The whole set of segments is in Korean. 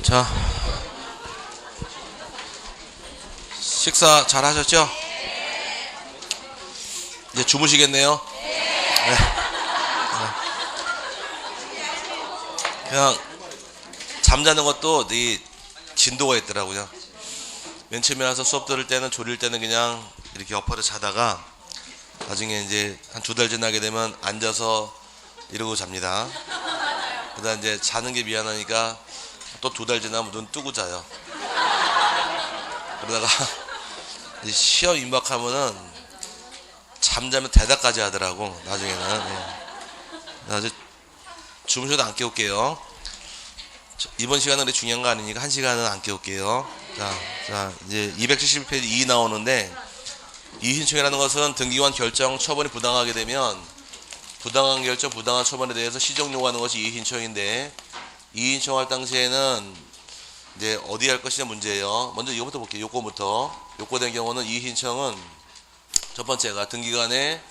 자, 식사 잘 하셨죠? 이제 주무시겠네요. 네. 그냥 잠자는 것도 이 진도가 있더라고요. 맨 처음에 와서 수업 들을 때는 졸릴 때는 그냥 이렇게 엎어져 자다가 나중에 이제 한 2달 지나게 되면 앉아서 이러고 잡니다. 그러다 이제 자는 게 미안하니까 또 2달 지나면 눈 뜨고 자요. 그러다가 이제 시험 임박하면은 잠자면 대답까지 하더라고. 나중에는. 네. 아주 주무셔도 안 깨울게요. 이번 시간은 중요한 거 아니니까 1시간은 안 깨울게요. 자, 이제 271페이지 2 나오는데, 이의신청이라는 것은 등기관 결정 처분이 부당하게 되면 부당한 결정, 부당한 처분에 대해서 시정 요구하는 것이 이의신청인데, 이의신청할 당시에는 이제 어디 할 것이냐 문제예요. 먼저 이거부터 볼게요. 요건부터. 요건된 경우는 이의신청은 첫 번째가 등기관에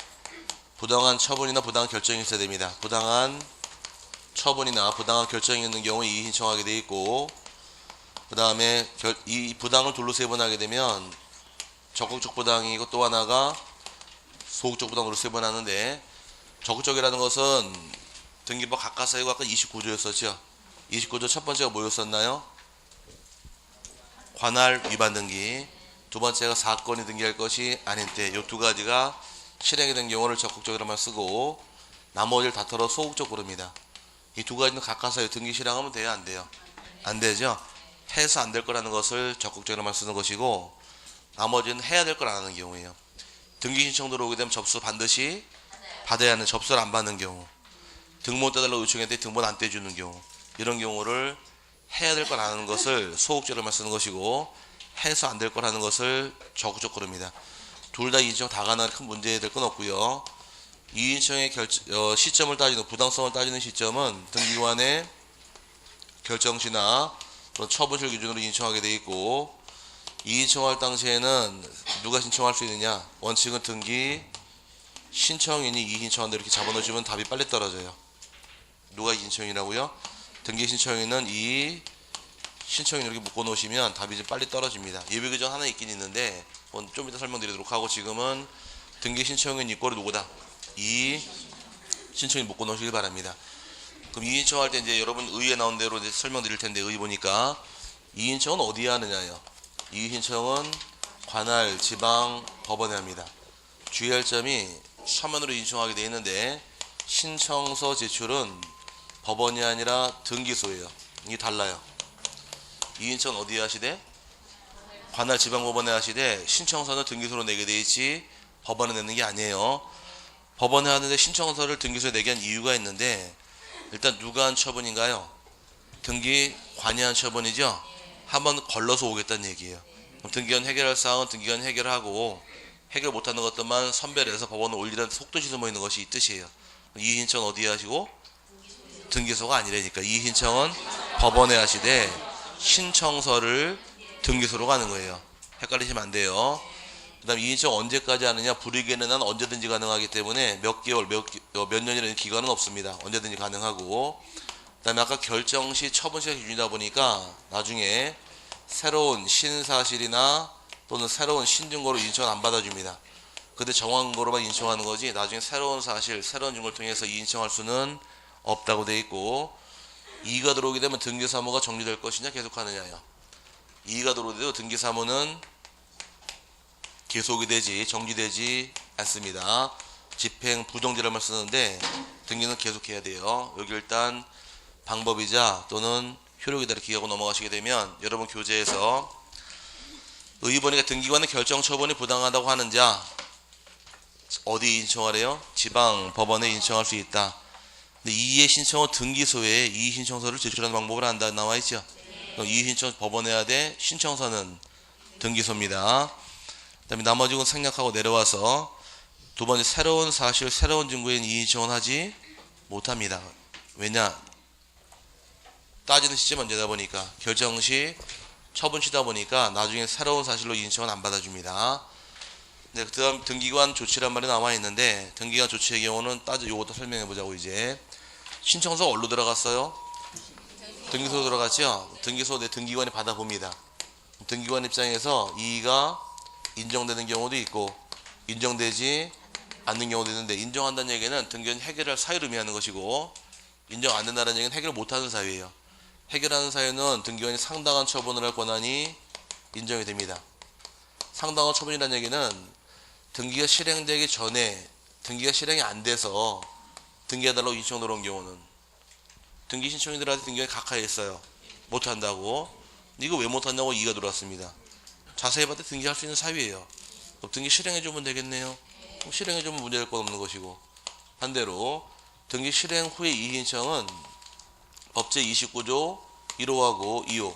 부당한 처분이나 부당한 결정이 있어야 됩니다. 부당한 처분이나 부당한 결정이 있는 경우에 이의신청하게 되어 있고, 그 다음에 이 부당을 둘로 세분하게 되면 적극적 부당이고 또 하나가 소극적 부당으로 세분하는데, 적극적이라는 것은 등기법 각하사유가 아까 29조였었죠. 29조 첫 번째가 뭐였었나요? 관할 위반 등기. 두 번째가 사건이 등기할 것이 아닌 때. 이 두 가지가 실행이 된 경우를 적극적으로만 쓰고, 나머지를 다 털어 소극적 부릅니다. 이 두 가지는 각하사유 등기 실행하면 돼요, 안 돼요? 안 되죠. 해서 안 될 거라는 것을 적극적으로만 쓰는 것이고, 나머지는 해야 될 걸 안 하는 경우예요. 등기 신청 들어오게 되면 접수 반드시 받아야 하는, 접수를 안 받는 경우, 등본 떼달라고 요청했는데 등본 안 떼주는 경우, 이런 경우를 해야 될 걸 안 하는 것을 소극적으로만 쓰는 것이고, 해서 안 될 걸 하는 것을 적극적 부릅니다. 둘 다 이의신청 다 가능한 큰 문제될 건 없고요. 이의신청의 시점을 따지는, 부당성을 따지는 시점은 등기관의 결정시나 처분실 기준으로 인청하게 되어 있고, 이의신청할 당시에는 누가 신청할 수 있느냐? 원칙은 등기 신청인이 이의신청한다 이렇게 잡아놓으시면 답이 빨리 떨어져요. 누가 이의신청이라고요? 등기 신청인은 이 신청인 이렇게 묶어놓으시면 답이 좀 빨리 떨어집니다. 예비규정 하나 있긴 있는데 좀 이따 설명드리도록 하고, 지금은 등기 신청인 이꼴이 누구다? 이 신청인 묶어놓으시길 바랍니다. 그럼 이의신청할 때 이제 여러분 의에 나온 대로 이제 설명드릴 텐데, 의 보니까 이의신청은 어디에 하느냐요? 이의신청은 관할, 지방, 법원에 합니다. 주의할 점이 서면으로 인청하게 되어 있는데, 신청서 제출은 법원이 아니라 등기소예요. 이게 달라요. 이의신청은 어디에 하시되? 관할, 지방법원에 하시되, 신청서는 등기소로 내게 되어 있지 법원에 내는 게 아니에요. 법원에 하는데 신청서를 등기소에 내게 한 이유가 있는데, 일단 누가 한 처분인가요? 등기관이 한 처분이죠. 한번 걸러서 오겠다는 얘기예요. 그럼 등기관 해결할 사항은 등기관 해결하고, 해결 못하는 것들만 선별해서 법원에 올리라는 속도시 숨어 있는 것이 이 뜻이에요. 이의신청은 어디에 하시고? 등기소가 아니라니까. 이의신청은 법원에 하시되, 신청서를 등기소로 가는 거예요. 헷갈리시면 안 돼요. 그 다음 이의신청 언제까지 하느냐? 불이익에는 한 언제든지 가능하기 때문에 몇 개월, 몇 년이라는 기간은 없습니다. 언제든지 가능하고, 그 다음에 아까 결정시 처분시가 기준이다 보니까 나중에 새로운 신사실이나 또는 새로운 신증거로 인청 안 받아줍니다. 근데 정확한 거로만 인청하는 거지, 나중에 새로운 사실, 새로운 증거를 통해서 인청할 수는 없다고 돼 있고, 이의가 들어오게 되면 등기사무가 정리될 것이냐 계속하느냐요. 이의가 들어오더라도 등기사무는 계속이 되지 정지되지 않습니다. 집행 부정지랄만 쓰는데 등기는 계속해야 돼요. 여기 일단 방법이자 또는 효력이다 이렇게 기억하고 넘어가시게 되면, 여러분 교재에서 의원이가 등기관의 결정 처분이 부당하다고 하는 자 어디 인청하래요? 지방 법원에 인청할 수 있다. 근데 이의 신청은 등기소에 이의 신청서를 제출하는 방법을 안다 나와 있죠. 그럼 이의 신청 법원에 해야 돼. 신청서는 등기소입니다. 그다음에 나머지 건 생략하고 내려와서 두 번째, 새로운 사실, 새로운 증거인 이의 신청은 하지 못합니다. 왜냐? 따지는 시점 언제다 보니까, 결정시 처분시다 보니까 나중에 새로운 사실로 인청은 안 받아줍니다. 네, 그 다음 등기관 조치란 말이 나와 있는데, 등기관 조치의 경우는 이것도 설명해 보자고. 이제 신청서 어디로 들어갔어요? 등기소 들어갔죠? 등기소 내 등기관이 받아봅니다. 등기관 입장에서 이의가 인정되는 경우도 있고 인정되지 않는 경우도 있는데, 인정한다는 얘기는 등기관이 해결할 사유를 의미하는 것이고, 인정 안 된다는 얘기는 해결 못하는 사유예요. 해결하는 사유는 등기관이 상당한 처분을 할 권한이 인정이 됩니다. 상당한 처분이라는 얘기는 등기가 실행되기 전에 등기가 실행이 안 돼서 등기해달라고 신청 들어온 경우는, 등기 신청이 들어와서 등기관이 각하에 있어요. 못한다고. 이거 왜 못한다고 이의가 들어왔습니다. 자세히 봤을 때 등기할 수 있는 사유예요. 그럼 등기 실행해주면 되겠네요. 그럼 실행해주면 문제될 건 없는 것이고, 반대로 등기 실행 후의 이의 신청은 법제 29조 1호하고 2호.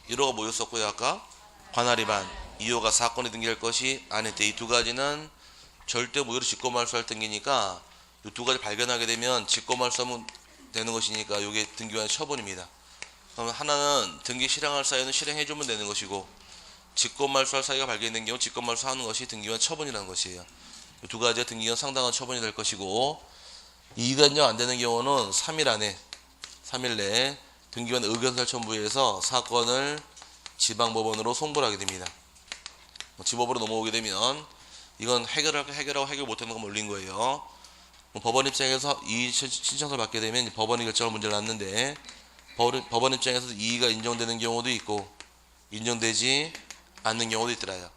1호가 뭐였었고요 아까? 관할 위반. 2호가 사건에 등기할 것이 아닐 때. 이 두 가지는 절대 무효로 직권말소할 등기니까 이 두 가지 발견하게 되면 직권말소하면 되는 것이니까 이게 등기관의 처분입니다. 그러면 하나는 등기 실행할 사유는 실행해주면 되는 것이고, 직권말소할 사유가 발견된 경우 직권말소하는 것이 등기관 처분이라는 것이에요. 이 두 가지가 등기관 상당한 처분이 될 것이고, 이의가 인정 안 되는 경우는 3일 내에 등기관 의견서를 첨부해서 사건을 지방법원으로 송부를 하게 됩니다. 지법으로 넘어오게 되면 이건 해결하고 해결 못하는 건 올린 거예요. 법원 입장에서 이의 신청서를 받게 되면 법원이 결정할 문제를 놨는데, 법원 입장에서 이의가 인정되는 경우도 있고 인정되지 않는 경우도 있더라요.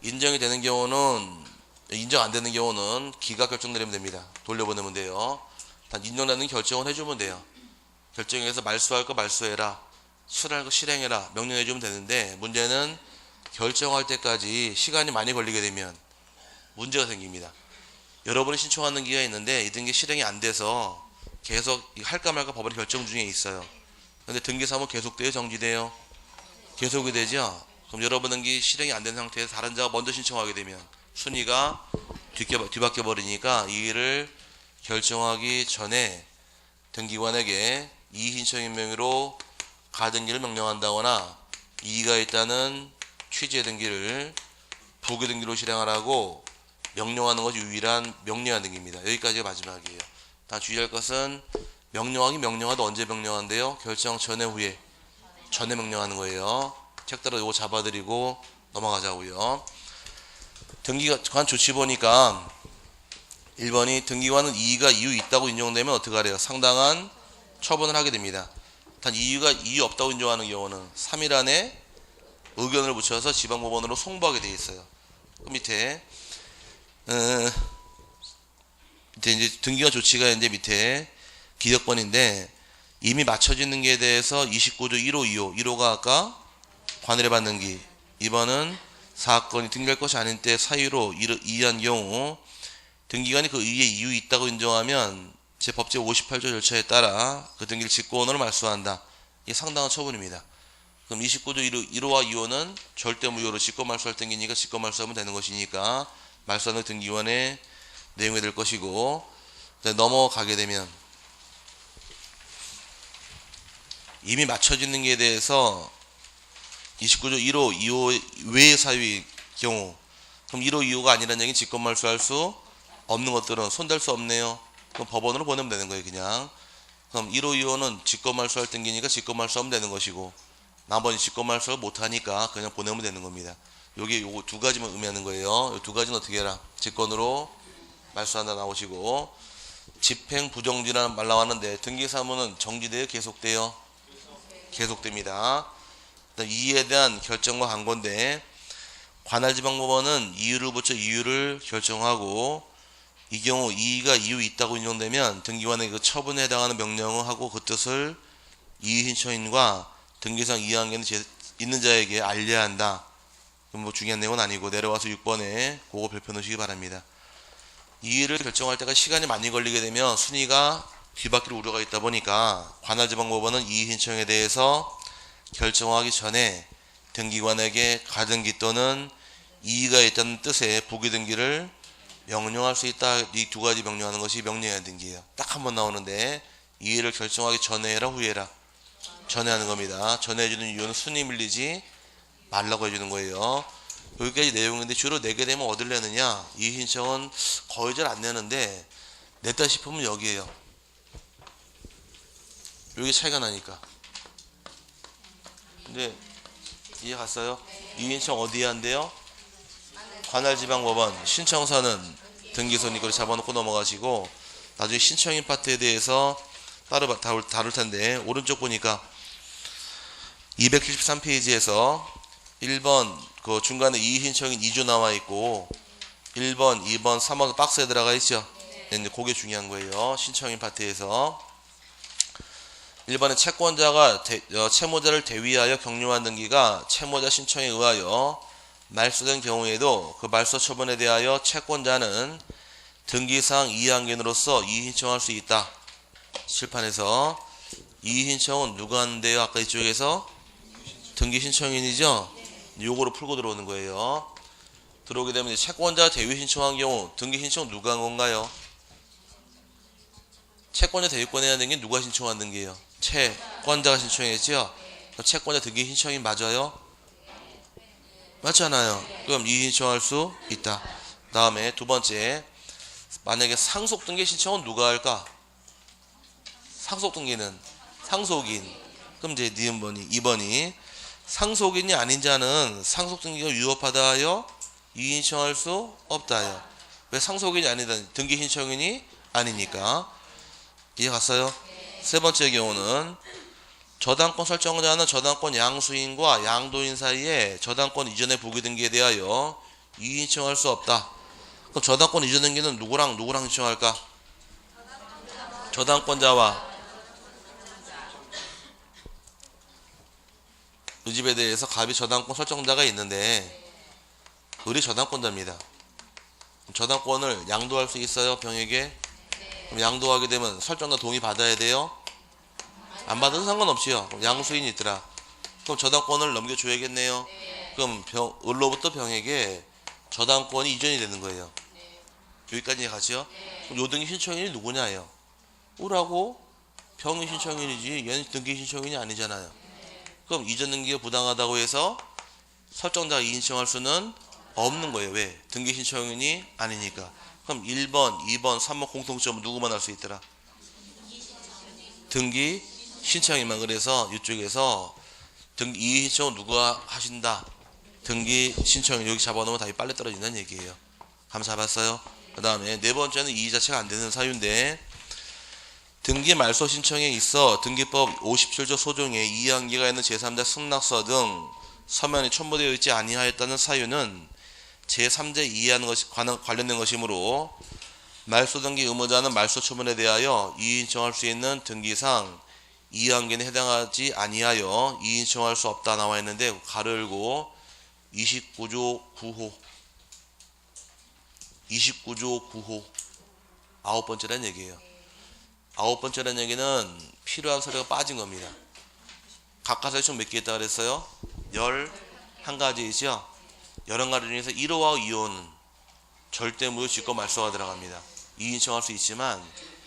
인정이 되는 경우는, 인정 안 되는 경우는 기각 결정 내리면 됩니다. 돌려보내면 돼요. 단 인정되는 결정을 해주면 돼요. 결정해서 말소할 거 말소해라, 실행할 거 실행해라 명령해주면 되는데, 문제는 결정할 때까지 시간이 많이 걸리게 되면 문제가 생깁니다. 여러분이 신청하는 기가 있는데 이 등기 실행이 안 돼서 계속 할까 말까 법원이 결정 중에 있어요. 근데 등기 사무 계속돼요, 정지돼요? 계속이 되죠? 그럼 여러분 등기 실행이 안 된 상태에서 다른 자가 먼저 신청하게 되면 순위가 뒤바뀌어 버리니까 이 일을 결정하기 전에 등기관에게 이의 신청인 명의로 가등기를 명령한다거나 이의가 있다는 취지의 등기를 부기 등기로 실행하라고 명령하는 것이 유일한 명령한 등기입니다. 여기까지가 마지막이에요. 다 주의할 것은 명령하도 언제 명령한대요? 결정 전에 후에. 전에 명령하는 거예요. 책 따라 이거 잡아드리고 넘어가자고요. 등기관 조치 보니까 1번이 등기관은 이의가 이유 있다고 인정되면 어떻게 하래요? 상당한 처분을 하게 됩니다. 단 이유가 이유 없다고 인정하는 경우는 3일 안에 의견을 붙여서 지방법원으로 송부하게 되어 있어요. 그 밑에 이제 등기관 조치가 이제 밑에 기억번인데, 이미 맞춰지는 게 대해서 29조 1호 2호. 1호가 아까 관할에 받는 기, 2번은 사건이 등기할 것이 아닌 때 사유로 이의한 경우 등기관이 그 의의에 이유 있다고 인정하면 제 법제 58조 절차에 따라 그 등기를 직권으로 말소한다. 이게 상당한 처분입니다. 그럼 29조 1호와 2호는 절대 무효로 직권 말소할 등기니까 직권 말소하면 되는 것이니까 말소하는 등기관의 내용이 될 것이고, 넘어가게 되면 이미 맞춰지는 게 대해서 29조 1호, 2호 외의 사유의 경우, 그럼 1호, 2호가 아니라는 얘기는 직권 말소할 수 없는 것들은 손댈 수 없네요. 그럼 법원으로 보내면 되는 거예요, 그냥. 그럼 1호, 2호는 직권 말소할 등기니까 직권 말소하면 되는 것이고, 나머지 직권 말소를 못하니까 그냥 보내면 되는 겁니다. 요거 두 가지만 의미하는 거예요. 요 두 가지는 어떻게 해라? 직권으로 말소한다 나오시고, 집행 부정지라는 말 나왔는데 등기사무는 정지돼요, 계속돼요? 계속됩니다. 이의에 대한 결정과 관건데, 관할지방법원은 이유를 붙여 이유를 결정하고, 이 경우 이의가 이유 있다고 인정되면 등기관의 그 처분에 해당하는 명령을 하고 그 뜻을 이의 신청인과 등기상 이의한 게 있는 자에게 알려야 한다. 그럼 뭐 중요한 내용은 아니고 내려와서 6번에 그거 별표 넣으시기 바랍니다. 이의를 결정할 때가 시간이 많이 걸리게 되면 순위가 뒤바뀔 우려가 있다 보니까 관할지방법원은 이의 신청에 대해서 결정하기 전에 등기관에게 가등기 또는 이의가 있다는 뜻의 부기 등기를 명령할 수 있다. 이 두 가지 명령하는 것이 명령의 등기예요. 딱 한 번 나오는데 이의를 결정하기 전에 해라, 후에 해라? 전에 하는 겁니다. 전에 해주는 이유는 순위 밀리지 말라고 해주는 거예요. 여기까지 내용인데 주로 내게 되면 어딜 내느냐? 이의 신청은 거의 잘 안 내는데 냈다 싶으면 여기에요. 여기 차이가 나니까 이제 이해 갔어요? 이인청 어디에 한대요? 관할지방법원. 신청서는 등기소니 이걸 잡아놓고 넘어가시고 나중에 신청인 파트에 대해서 따로 다룰 텐데 오른쪽 보니까 273페이지에서 1번 그 중간에 이의신청인 2조 나와 있고 1번, 2번, 3번 박스에 들어가 있죠. 네, 그게 중요한 거예요. 신청인 파트에서 1번에 채권자가 채무자를 대위하여 격려한 등기가 채무자 신청에 의하여 말소된 경우에도 그 말소 처분에 대하여 채권자는 등기사항 이의항변으로서 이의신청할 수 있다. 칠판에서 이의신청은 누가 하는데요? 아까 이쪽에서 등기신청인이죠? 요거로 풀고 들어오는 거예요. 들어오게 되면 채권자 대위 신청한 경우 등기신청 누가 한 건가요? 채권자 대위권 해야 되는 게 누가 신청한 등기예요? 채권자가 신청했죠? 채권자 등기신청인 맞아요? 맞잖아요. 그럼 이의신청할 수 있다. 다음에 두 번째, 만약에 상속등기 신청은 누가 할까? 상속등기는 상속인. 그럼 이제 니은번이 2번이 상속인이 아닌 자는 상속등기가 위법하다 하여 이의신청할 수 없다 하여. 왜 상속인이 아니다? 등기신청인이 아니니까. 이해 갔어요? 세 번째 경우는 저당권 설정자는 저당권 양수인과 양도인 사이에 저당권 이전의 보기등기에 대하여 이의신청할 수 없다. 그럼 저당권 이전 등기는 누구랑 신청할까? 저당권자와 이 집에 대해서 갑이 저당권 설정자가 있는데 을이 저당권자입니다. 저당권을 양도할 수 있어요? 병에게? 그럼 양도하게 되면 설정자 동의 받아야 돼요? 안 받아도 상관없지요. 그럼 양수인이 있더라. 그럼 저당권을 넘겨줘야겠네요. 그럼 을로부터 병에게 저당권이 이전이 되는 거예요. 여기까지 가죠? 그럼 요 등기 신청인이 누구냐예요? 을하고 병이 신청인이지 얘는 등기 신청인이 아니잖아요. 그럼 이전 등기가 부당하다고 해서 설정자가 이의신청할 수는 없는 거예요. 왜? 등기 신청인이 아니니까. 그럼 1번, 2번, 3번 공통점은 누구만 할 수 있더라? 등기 신청인만. 그래서 이쪽에서 등기 이의신청은 누가 하신다? 등기 신청인. 여기 잡아놓으면 답이 빨리 떨어진다는 얘기예요. 감 잡았어요? 그 다음에 네 번째는 이의 자체가 안 되는 사유인데 등기 말소 신청에 있어 등기법 57조 소종에 이의한계가 있는 제3자 승낙서 등 서면이 첨부되어 있지 아니하였다는 사유는 제3자 이의하는 것이 관련된 것이므로 말소 등기 의무자는 말소 처분에 대하여 이의신청할 수 있는 등기상 이의한계는 해당하지 아니하여 이의신청할 수 없다 나와 있는데 가로 열고 29조 9호 29조 9호 아홉 번째란 얘기예요. 아홉 번째란 얘기는 필요한 서류가 빠진 겁니다. 각하서류 총 몇 개 있다고 그랬어요? 11가지이죠. 11가지 중에서 1호와 2호는 절대 무효 직권 말소가 들어갑니다. 이의신청할 수 있지만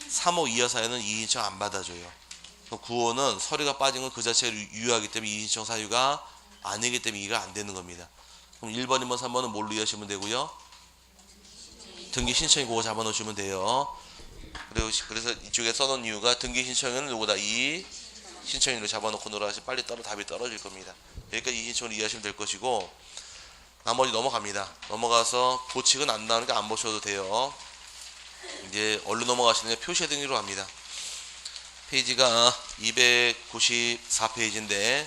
3호 이하 사유는 이의신청 안 받아줘요. 9호는 서류가 빠진 건 그 자체로 유효하기 때문에 이의신청 사유가 아니기 때문에 이해가 안 되는 겁니다. 그럼 1번, 2번, 3번은 뭘로 이해하시면 되고요? 등기 신청이 그거 잡아놓으시면 돼요. 그래서 이쪽에 써놓은 이유가 등기 신청은 누구다? 이 신청인으로 잡아놓고 놀아서 빨리 답이 떨어질 겁니다. 여기까지 이 신청을 이해하시면 될 것이고 나머지 넘어갑니다. 넘어가서 보칙은 안 나오니까 안 보셔도 돼요. 이제 얼른 넘어가시는 표시의 등기로 갑니다. 페이지가 294페이지인데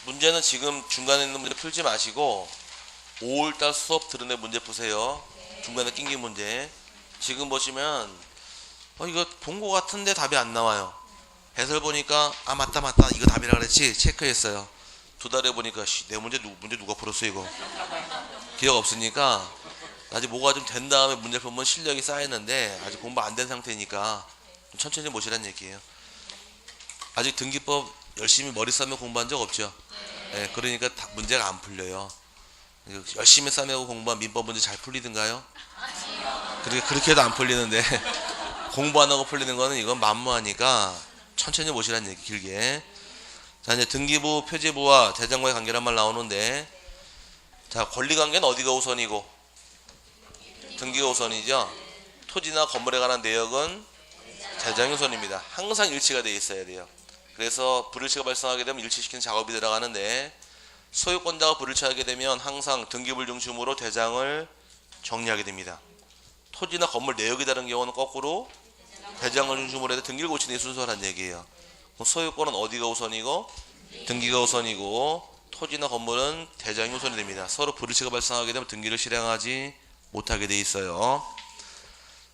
문제는 지금 중간에 있는 문제를 풀지 마시고 5월달 수업 들은 애 문제 푸세요. 중간에 낑긴 문제. 지금 보시면 이거 본 거 같은데 답이 안 나와요. 해설 보니까 맞다 이거 답이라 그랬지 체크했어요. 두 달에 보니까 내 문제 누가 풀었어 이거. 기억 없으니까 아직 뭐가 좀 된 다음에 문제 풀면 실력이 쌓이는데 아직 공부 안 된 상태니까 좀 천천히 보시라는 얘기예요. 아직 등기법 열심히 머리 싸매고 공부한 적 없죠? 네, 그러니까 문제가 안 풀려요. 열심히 싸매고 공부한 민법 문제 잘 풀리든가요? 그렇게 해도 안 풀리는데 공부 안 하고 풀리는 거는 이건 만무하니까 천천히 보시라는 얘기 길게. 자, 이제 등기부, 표지부와 대장과의 관계란 말 나오는데 자, 권리관계는 어디가 우선이고? 등기가 우선이죠. 토지나 건물에 관한 내역은 대장이 우선입니다. 항상 일치가 돼 있어야 돼요. 그래서 불일치가 발생하게 되면 일치시키는 작업이 들어가는데 소유권자가 불일치하게 되면 항상 등기부를 중심으로 대장을 정리하게 됩니다. 토지나 건물 내역이 다른 경우는 거꾸로 대장을 중심으로 해서 등기를 고치는 게 순서란 얘기예요. 그럼 소유권은 어디가 우선이고 등기가 우선이고 토지나 건물은 대장이 우선이 됩니다. 서로 불일치가 발생하게 되면 등기를 실행하지 못하게 돼 있어요.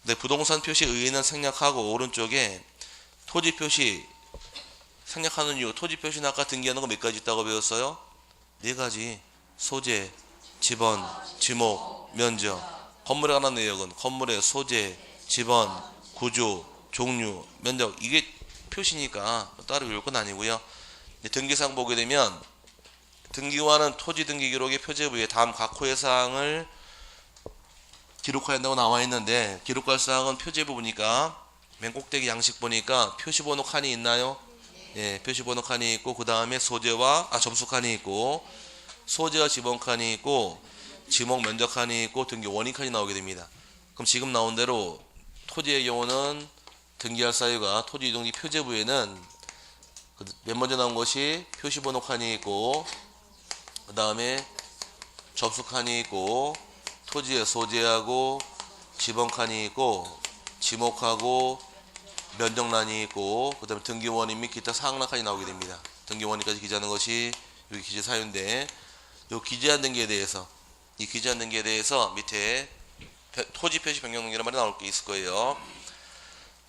근데 부동산 표시 의의는 생략하고 오른쪽에 토지 표시 생략하는 이유, 토지 표시는 아까 등기하는 거 몇 가지 있다고 배웠어요? 네 가지. 소재, 지번, 지목, 면적. 건물에 관한 내역은 건물의 소재, 지번, 구조, 종류, 면적. 이게 표시니까 따로 외울 건 아니고요. 등기사항 보게 되면 등기와는 토지 등기 기록의 표제부에 다음 각 호의 사항을 기록해야 한다고 나와 있는데 기록할 사항은 표제부 보니까 맨 꼭대기 양식 보니까 표시번호 칸이 있나요? 예, 표시번호 칸이 있고 그 다음에 소재와 접수 칸이 있고 소재와 지번 칸이 있고 지목 면적 칸이 있고 등기 원인 칸이 나오게 됩니다. 그럼 지금 나온 대로 토지의 경우는 등기할 사유가 토지 이동기 표제부에는 맨 먼저 나온 것이 표시번호 칸이 있고 그 다음에 접수 칸이 있고 토지의 소재하고 지번 칸이 있고 지목하고 면적란이 있고 그 다음에 등기원인 및 기타 사항란칸이 나오게 됩니다. 등기원인까지 기재하는 것이 여기 기재 사유인데 이 기재한 등기에 대해서 이 기재한 등기에 대해서 밑에 토지 표시 변경 등기란 말이 나올 게 있을 거예요.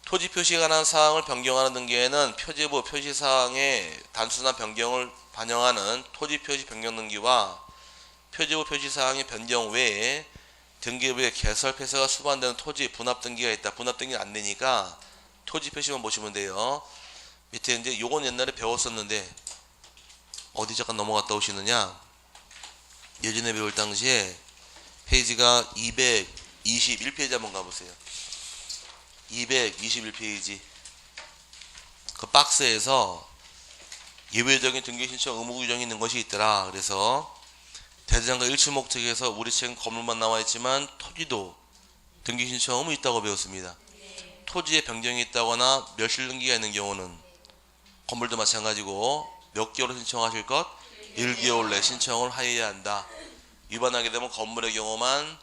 토지 표시에 관한 사항을 변경하는 등기에는 표제부 표시사항의 단순한 변경을 반영하는 토지 표시 변경 등기와 표제부 표시사항의 변경 외에 등기부에 개설 폐쇄가 수반되는 토지 분합 등기가 있다. 분합 등기는 안 되니까 토지 표시만 보시면 돼요. 밑에 이제 요건 옛날에 배웠었는데 어디 잠깐 넘어갔다 오시느냐? 예전에 배울 당시에 페이지가 221페이지 한번 가보세요. 221페이지 그 박스에서 예외적인 등기 신청 의무 규정이 있는 것이 있더라. 그래서 대대장과 일치 목적에서 우리 책은 건물만 나와 있지만 토지도 등기 신청 의무 있다고 배웠습니다. 토지에 변경이 있다거나 멸실 등기가 있는 경우는 건물도 마찬가지고 몇 개월로 신청하실 것? 1개월 내 신청을 하여야 한다. 위반하게 되면 건물의 경우만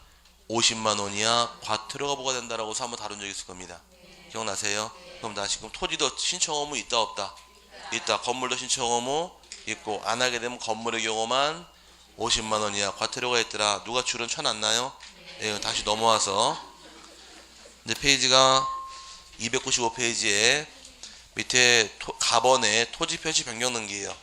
50만 원이야 과태료가 부과된다라고 해서 한번 다룬 적이 있을 겁니다. 기억나세요? 그럼 다시 그럼 토지도 신청 의무 있다 없다? 있다. 건물도 신청 의무 있고 안 하게 되면 건물의 경우만 50만 원이야 과태료가 있더라. 누가 줄은 쳐놨나요? 예, 다시 넘어와서 이제 페이지가 295페이지에 밑에 가번에 토지 표시 변경 등기예요.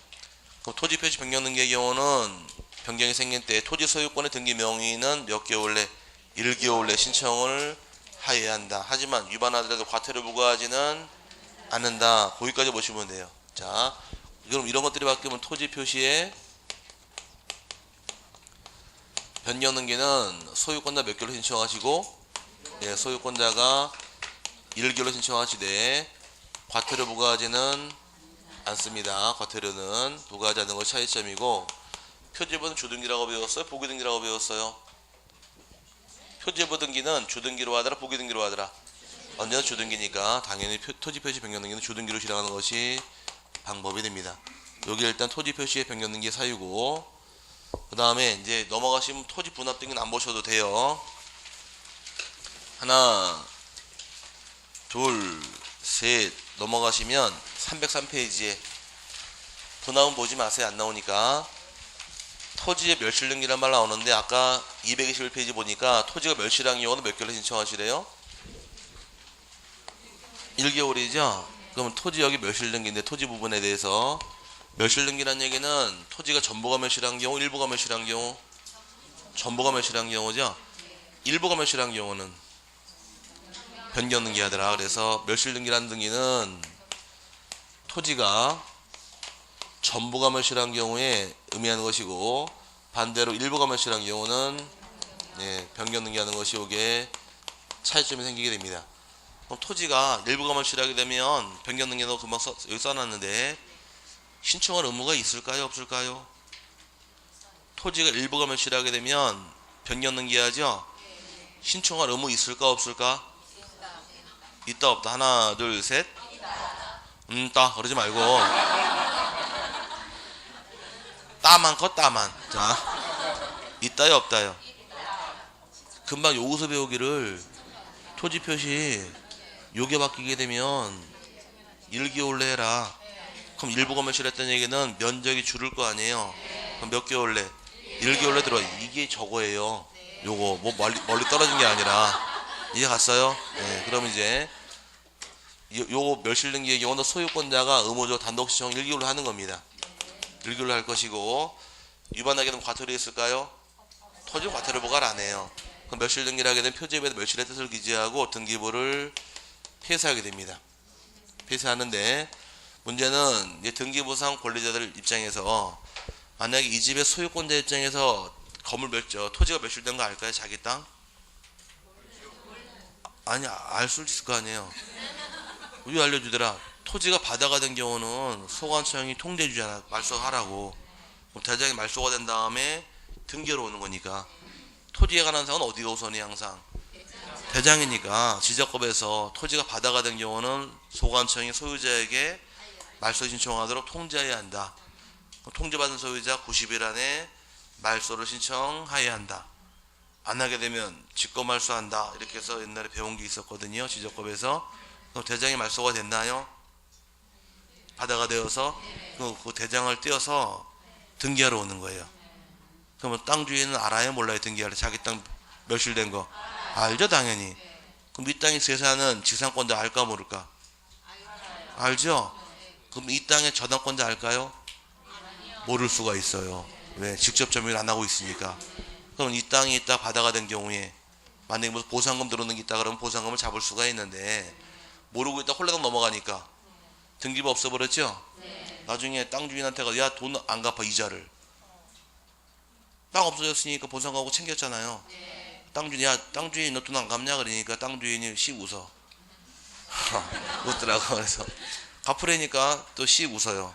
그럼 토지 표시 변경 등기의 경우는 변경이 생긴 때 토지 소유권의 등기 명의는 몇 개월 내 1개월 내 신청을 하여야 한다. 하지만 위반하더라도 과태료 부과하지는 않는다. 거기까지 보시면 돼요. 자, 그럼 이런 것들이 바뀌면 토지 표시에 변경 등기는 소유권자 몇 개월로 신청하시고 예, 소유권자가 1개월로 신청하시되 과태료 부과하지는 않습니다. 과태료는 부과하지 않는 것이 차이점이고 표제부는 주등기라고 배웠어요? 보기등기라고 배웠어요? 표제부 등기는 주등기로 하더라? 보기등기로 하더라? 언제나 주등기니까 당연히 토지 표시 변경 등기는 주등기로 실행하는 것이 방법이 됩니다. 여기 일단 토지 표시의 변경 등기 사유고 그 다음에 이제 넘어가시면 토지 분합 등기는 안 보셔도 돼요. 하나 둘 셋 넘어가시면 303페이지에 분합은 보지 마세요. 안 나오니까 토지의 멸실 등기란 말 나오는데 아까 221페이지 보니까 토지가 멸실한 경우는 몇 개월에 신청하시래요? 1개월이죠? 그럼 토지 여기 멸실 등기인데 토지 부분에 대해서 멸실 등기란 얘기는 토지가 전부가 멸실한 경우, 일부가 멸실한 경우, 전부가 멸실한 경우죠? 일부가 멸실한 경우는 변경 등기 하더라. 그래서 멸실 등기라는 등기는 토지가 전부가 멸실한 경우에 의미하는 것이고 반대로 일부가 멸실한 경우는 예, 변경 등기하는 것이 이게 차이점이 생기게 됩니다. 그럼 토지가 일부가 멸실하게 되면 변경 등기도 금방 여기 써놨는데 신청할 의무가 있을까요? 없을까요? 토지가 일부가 멸실하게 되면 변경 등기하죠? 신청할 의무 있을까? 없을까? 있다 없다. 하나 둘 셋. 따 그러지 말고 따만 컷 따만. 자, 있다요 없다요? 금방 여기서 배우기를 토지 표시 요게 바뀌게 되면 일개월내 해라. 그럼 일부가 몇이랬다는 얘기는 면적이 줄을 거 아니에요. 그럼 몇 개월내? 1개월내 들어. 이게 저거예요. 요거 뭐 멀리 떨어진 게 아니라. 이해 갔어요? 네, 그럼 이제 요거 멸실등기의 경우는 소유권자가 의무적으로 단독 신청 1개월로 하는 겁니다. 1개월로 할 것이고, 위반하게 되면 과태료 있을까요? 토지 과태료 부과를 안 해요. 그럼 멸실등기를 하게 되면 표지부에 멸실의 뜻을 기재하고 등기부를 폐쇄하게 됩니다. 폐쇄하는데 문제는 이제 등기부상 권리자들 입장에서 만약에 이 집의 소유권자 입장에서 토지가 멸실된 거 알까요? 자기 땅? 아니, 알 수 있을 거 아니에요. 우리 알려주더라. 토지가 바다가 된 경우는 소관청이 통제해주잖아. 말소하라고. 그럼 대장이 말소가 된 다음에 등기로 오는 거니까. 토지에 관한 사항은 어디가 우선이 항상? 대장이니까 지적법에서 토지가 바다가 된 경우는 소관청이 소유자에게 말소 신청하도록 통지해야 한다. 통지받은 소유자 90일 안에 말소를 신청해야 한다. 안 하게 되면 직권말소한다. 이렇게 해서 옛날에 배운 게 있었거든요. 지적법에서. 그럼 대장이 말소가 됐나요? 바다가 되어서 그 대장을 띄어서 등기하러 오는 거예요. 그러면 땅 주인은 알아요? 몰라요? 등기하러 자기 땅 멸실된 거 알죠? 당연히. 그럼 이 땅이 세사는 지상권자 알까 모를까? 알죠? 그럼 이 땅의 저당권자 알까요? 모를 수가 있어요. 왜? 직접 점유를 안 하고 있으니까. 그럼 이 땅이 있다 바다가 된 경우에 만약에 무슨 보상금 들어오는 게 있다 그러면 보상금을 잡을 수가 있는데 모르고 있다 홀라당 넘어가니까 등기부 없어버렸죠? 나중에 땅 주인한테 가 야 돈 안 갚아 이자를. 땅 없어졌으니까 보상하고 챙겼잖아요. 땅 주인 야 땅 주인 너 돈 안 갚냐 그러니까 땅 주인이 씩 웃어. 웃더라고. 그래서 갚으려니까 또 씩 웃어요.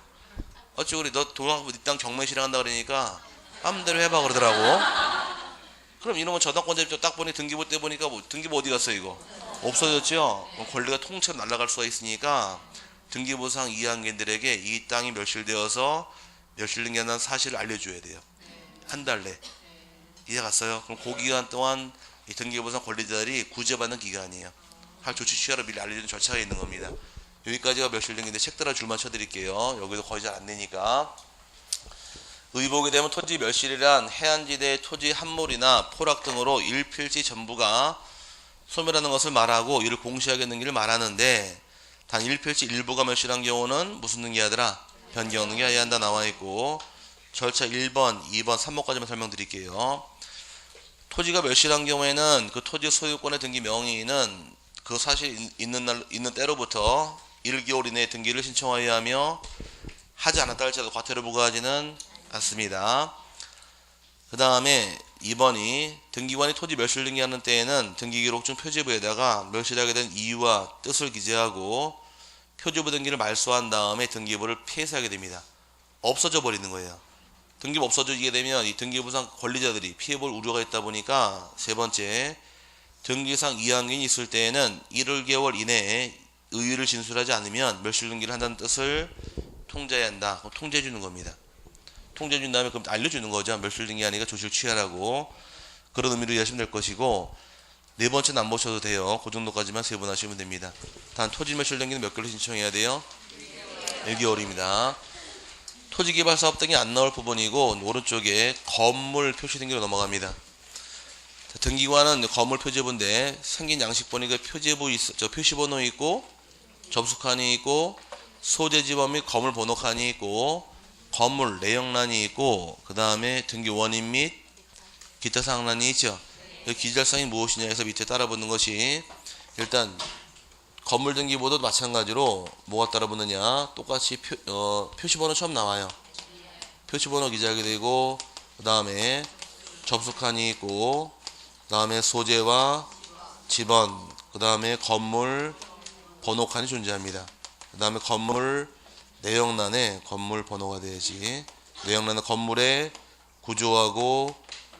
어찌 그래 너 돈 안 갚고 네 땅 경매 실행한다 그러니까 마음대로 해봐 그러더라고. 그럼 이놈은 저당권자 입장 딱 보니 등기부 때 보니까 뭐 등기부 어디 갔어 이거? 없어졌죠? 권리가 통째로 날아갈 수가 있으니까 등기부상 이해한개인들에게 이 땅이 멸실되어서 멸실된 게 아니라 사실을 알려줘야 돼요. 한 달 내. 이해 갔어요? 그럼 그 기간 동안 이 등기부상 권리자들이 구제받는 기간이에요. 할 조치 취하러 미리 알려주는 절차가 있는 겁니다. 여기까지가 멸실된 게인데 책 따라 줄만 쳐드릴게요. 여기도 거의 잘 안 되니까. 의복이 되면 토지 멸실이란 해안지대의 토지 함몰이나 포락 등으로 일필지 전부가 소멸하는 것을 말하고 이를 공시하게 등기를 말하는데 단 일필지 일부가 멸실한 경우는 무슨 등기하더라? 변경 등기해야 한다 나와 있고 절차 1번, 2번, 3번까지만 설명드릴게요. 토지가 멸실한 경우에는 그 토지 소유권의 등기 명의인은 그 사실 있는 때로부터 1개월 이내에 등기를 신청하여야 하며 하지 않았다 할지라도 과태료 부과하지는 않습니다. 그 다음에 2번이 등기관이 토지 멸실 등기하는 때에는 등기기록중 표지부에다가 멸실하게 된 이유와 뜻을 기재하고 표지부 등기를 말소한 다음에 등기부를 폐쇄하게 됩니다. 없어져 버리는 거예요. 등기부 없어지게 되면 이 등기부상 권리자들이 피해볼 우려가 있다 보니까 세 번째 등기상 이항인이 있을 때에는 1개월 이내에 의의를 진술하지 않으면 멸실 등기를 한다는 뜻을 통제해야 한다. 통제해 주는 겁니다. 통제해 준 다음에 그럼 알려주는 거죠. 멸실 등기 아니까 조치를 취하라고. 그런 의미로 이해하시면 될 것이고 네 번째는 안 보셔도 돼요. 그 정도까지만 세분하시면 됩니다. 단 토지 멸실 등기는 몇 개월 신청해야 돼요? 1개월입니다. 토지개발사업 등이 안 나올 부분이고 오른쪽에 건물 표시 등기로 넘어갑니다. 자, 등기관은 건물 표지부인데 생긴 양식 보니까 표시번호 있고 접수칸이 있고 소재지번 및 건물 번호칸이 있고 건물 내역란이 있고 그 다음에 등기 원인 및 기타 사항란이 있죠. 기재사항이 무엇이냐 해서 밑에 따라붙는 것이 일단 건물 등기부도 마찬가지로 뭐가 따라붙느냐 똑같이 표시번호 처음 나와요. 표시번호 기재하게 되고 그 다음에 접수칸이 있고 그 다음에 소재와 지번 그 다음에 건물 번호칸이 존재합니다. 그 다음에 건물 내역란에 건물 번호가 돼야지. 내역란은 건물의 구조하고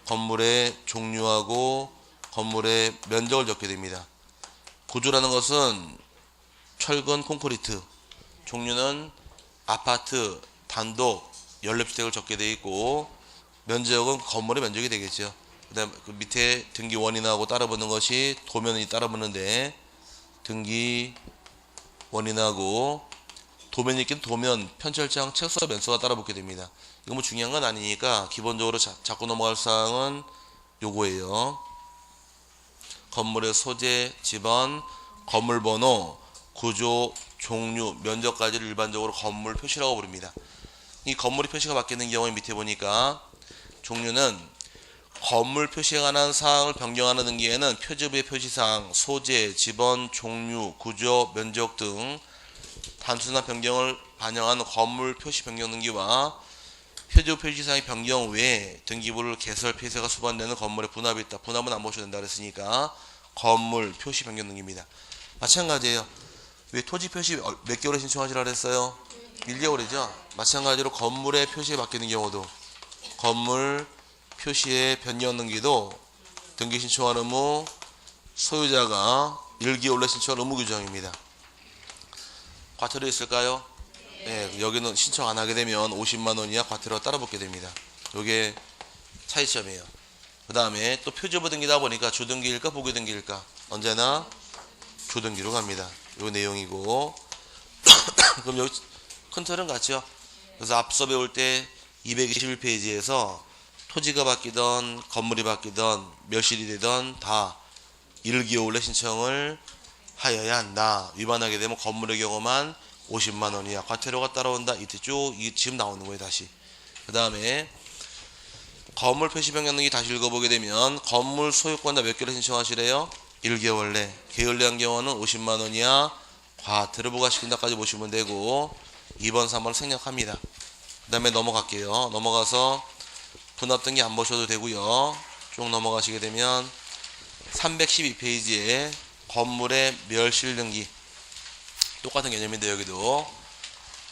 건물의 종류하고 건물의 면적을 적게 됩니다. 구조라는 것은 철근, 콘크리트, 종류는 아파트, 단독, 연립주택을 적게 되어 있고 면적은 건물의 면적이 되겠죠. 그다음 그 밑에 등기 원인하고 따라붙는 것이 도면이 따라붙는데 등기 원인하고 도면이 있긴 도면, 편철장, 책수, 면수가 따라붙게 됩니다. 이거 뭐 중요한 건 아니니까 기본적으로 자꾸 넘어갈 사항은 요거예요. 건물의 소재, 지번, 건물 번호, 구조, 종류, 면적까지를 일반적으로 건물 표시라고 부릅니다. 이 건물의 표시가 바뀌는 경우에 밑에 보니까 종류는 건물 표시에 관한 사항을 변경하는 등기에는 표지부의 표시사항, 소재, 지번, 종류, 구조, 면적 등 단순한 변경을 반영한 건물 표시 변경 등기와 표지부 표시사항의 변경 외에 등기부를 개설 폐쇄가 수반되는 건물의 분합이 있다. 분합은 안 보셔도 된다 그랬으니까 건물 표시 변경 등기입니다. 마찬가지예요. 왜 토지 표시 몇 개월에 신청하시라 그랬어요? 1개월이죠. 마찬가지로 건물의 표시에 바뀌는 경우도 건물 표시의 변경 등기도 등기 신청할 의무 소유자가 1개월내 신청할 의무 규정입니다. 과태료 있을까요? 네, 여기는 신청 안 하게 되면 50만 원 이하 과태료가 따라붙게 됩니다. 이게 차이점이에요. 그 다음에 또 표지부 등기다 보니까 주등기일까 보규등기일까? 언제나 주등기로 갑니다. 요 내용이고 그럼 여기 큰 틀은 같죠? 그래서 앞서 배울 때 221페이지에서 토지가 바뀌던 건물이 바뀌던 멸실이 되던 다 1개월 내 신청을 하여야 한다. 위반하게 되면 건물의 경우만 50만 원 이하 과태료가 따라온다. 이때 쭉 지금 나오는 거예요. 다시 그 다음에 건물 표시 변경 등기 다시 읽어보게 되면 건물 소유권자 몇 개월 신청하시래요? 1개월 내. 게을 내한 경우는 50만 원 이하 과태료 부과시킨다까지 보시면 되고 2번, 3번 생략합니다. 그 다음에 넘어갈게요. 넘어가서 분합 등기 안 보셔도 되고요. 쭉 넘어가시게 되면 312페이지에 건물의 멸실 등기 똑같은 개념인데 여기도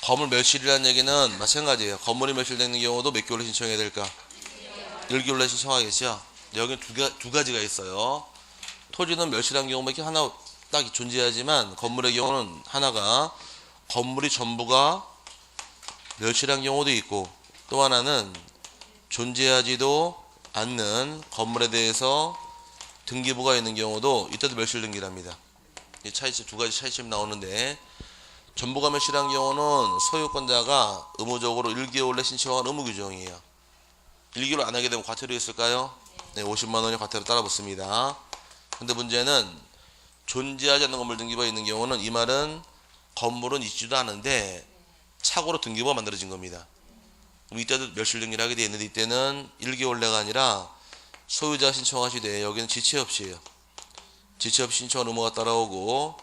건물 멸실이라는 얘기는 마찬가지예요. 건물이 멸실되는 경우도 몇 개월에 신청해야 될까? 1개월에 신청하겠죠. 여기는 두 가지가 있어요. 토지는 멸실한 경우밖에 하나 딱 존재하지만 건물의 경우는 하나가 건물이 전부가 멸실한 경우도 있고 또 하나는 존재하지도 않는 건물에 대해서 등기부가 있는 경우도 이때도 멸실 등기랍니다. 이 차이점 두 가지 차이점이 나오는데 전부가 멸실한 경우는 소유권자가 의무적으로 1개월 내 신청한 의무 규정이에요. 1개월 안 하게 되면 과태료 있을까요? 네, 50만 원이 과태료 따라 붙습니다. 근데 문제는 존재하지 않는 건물 등기부가 있는 경우는 이 말은 건물은 있지도 않은데 착오로 등기부가 만들어진 겁니다. 이때도 멸실 등기를 하게 되어 있는데 이때는 1개월 내가 아니라 소유자 신청하시되 여기는 지체 없이에요. 지체 없이 신청한 의무가 따라오고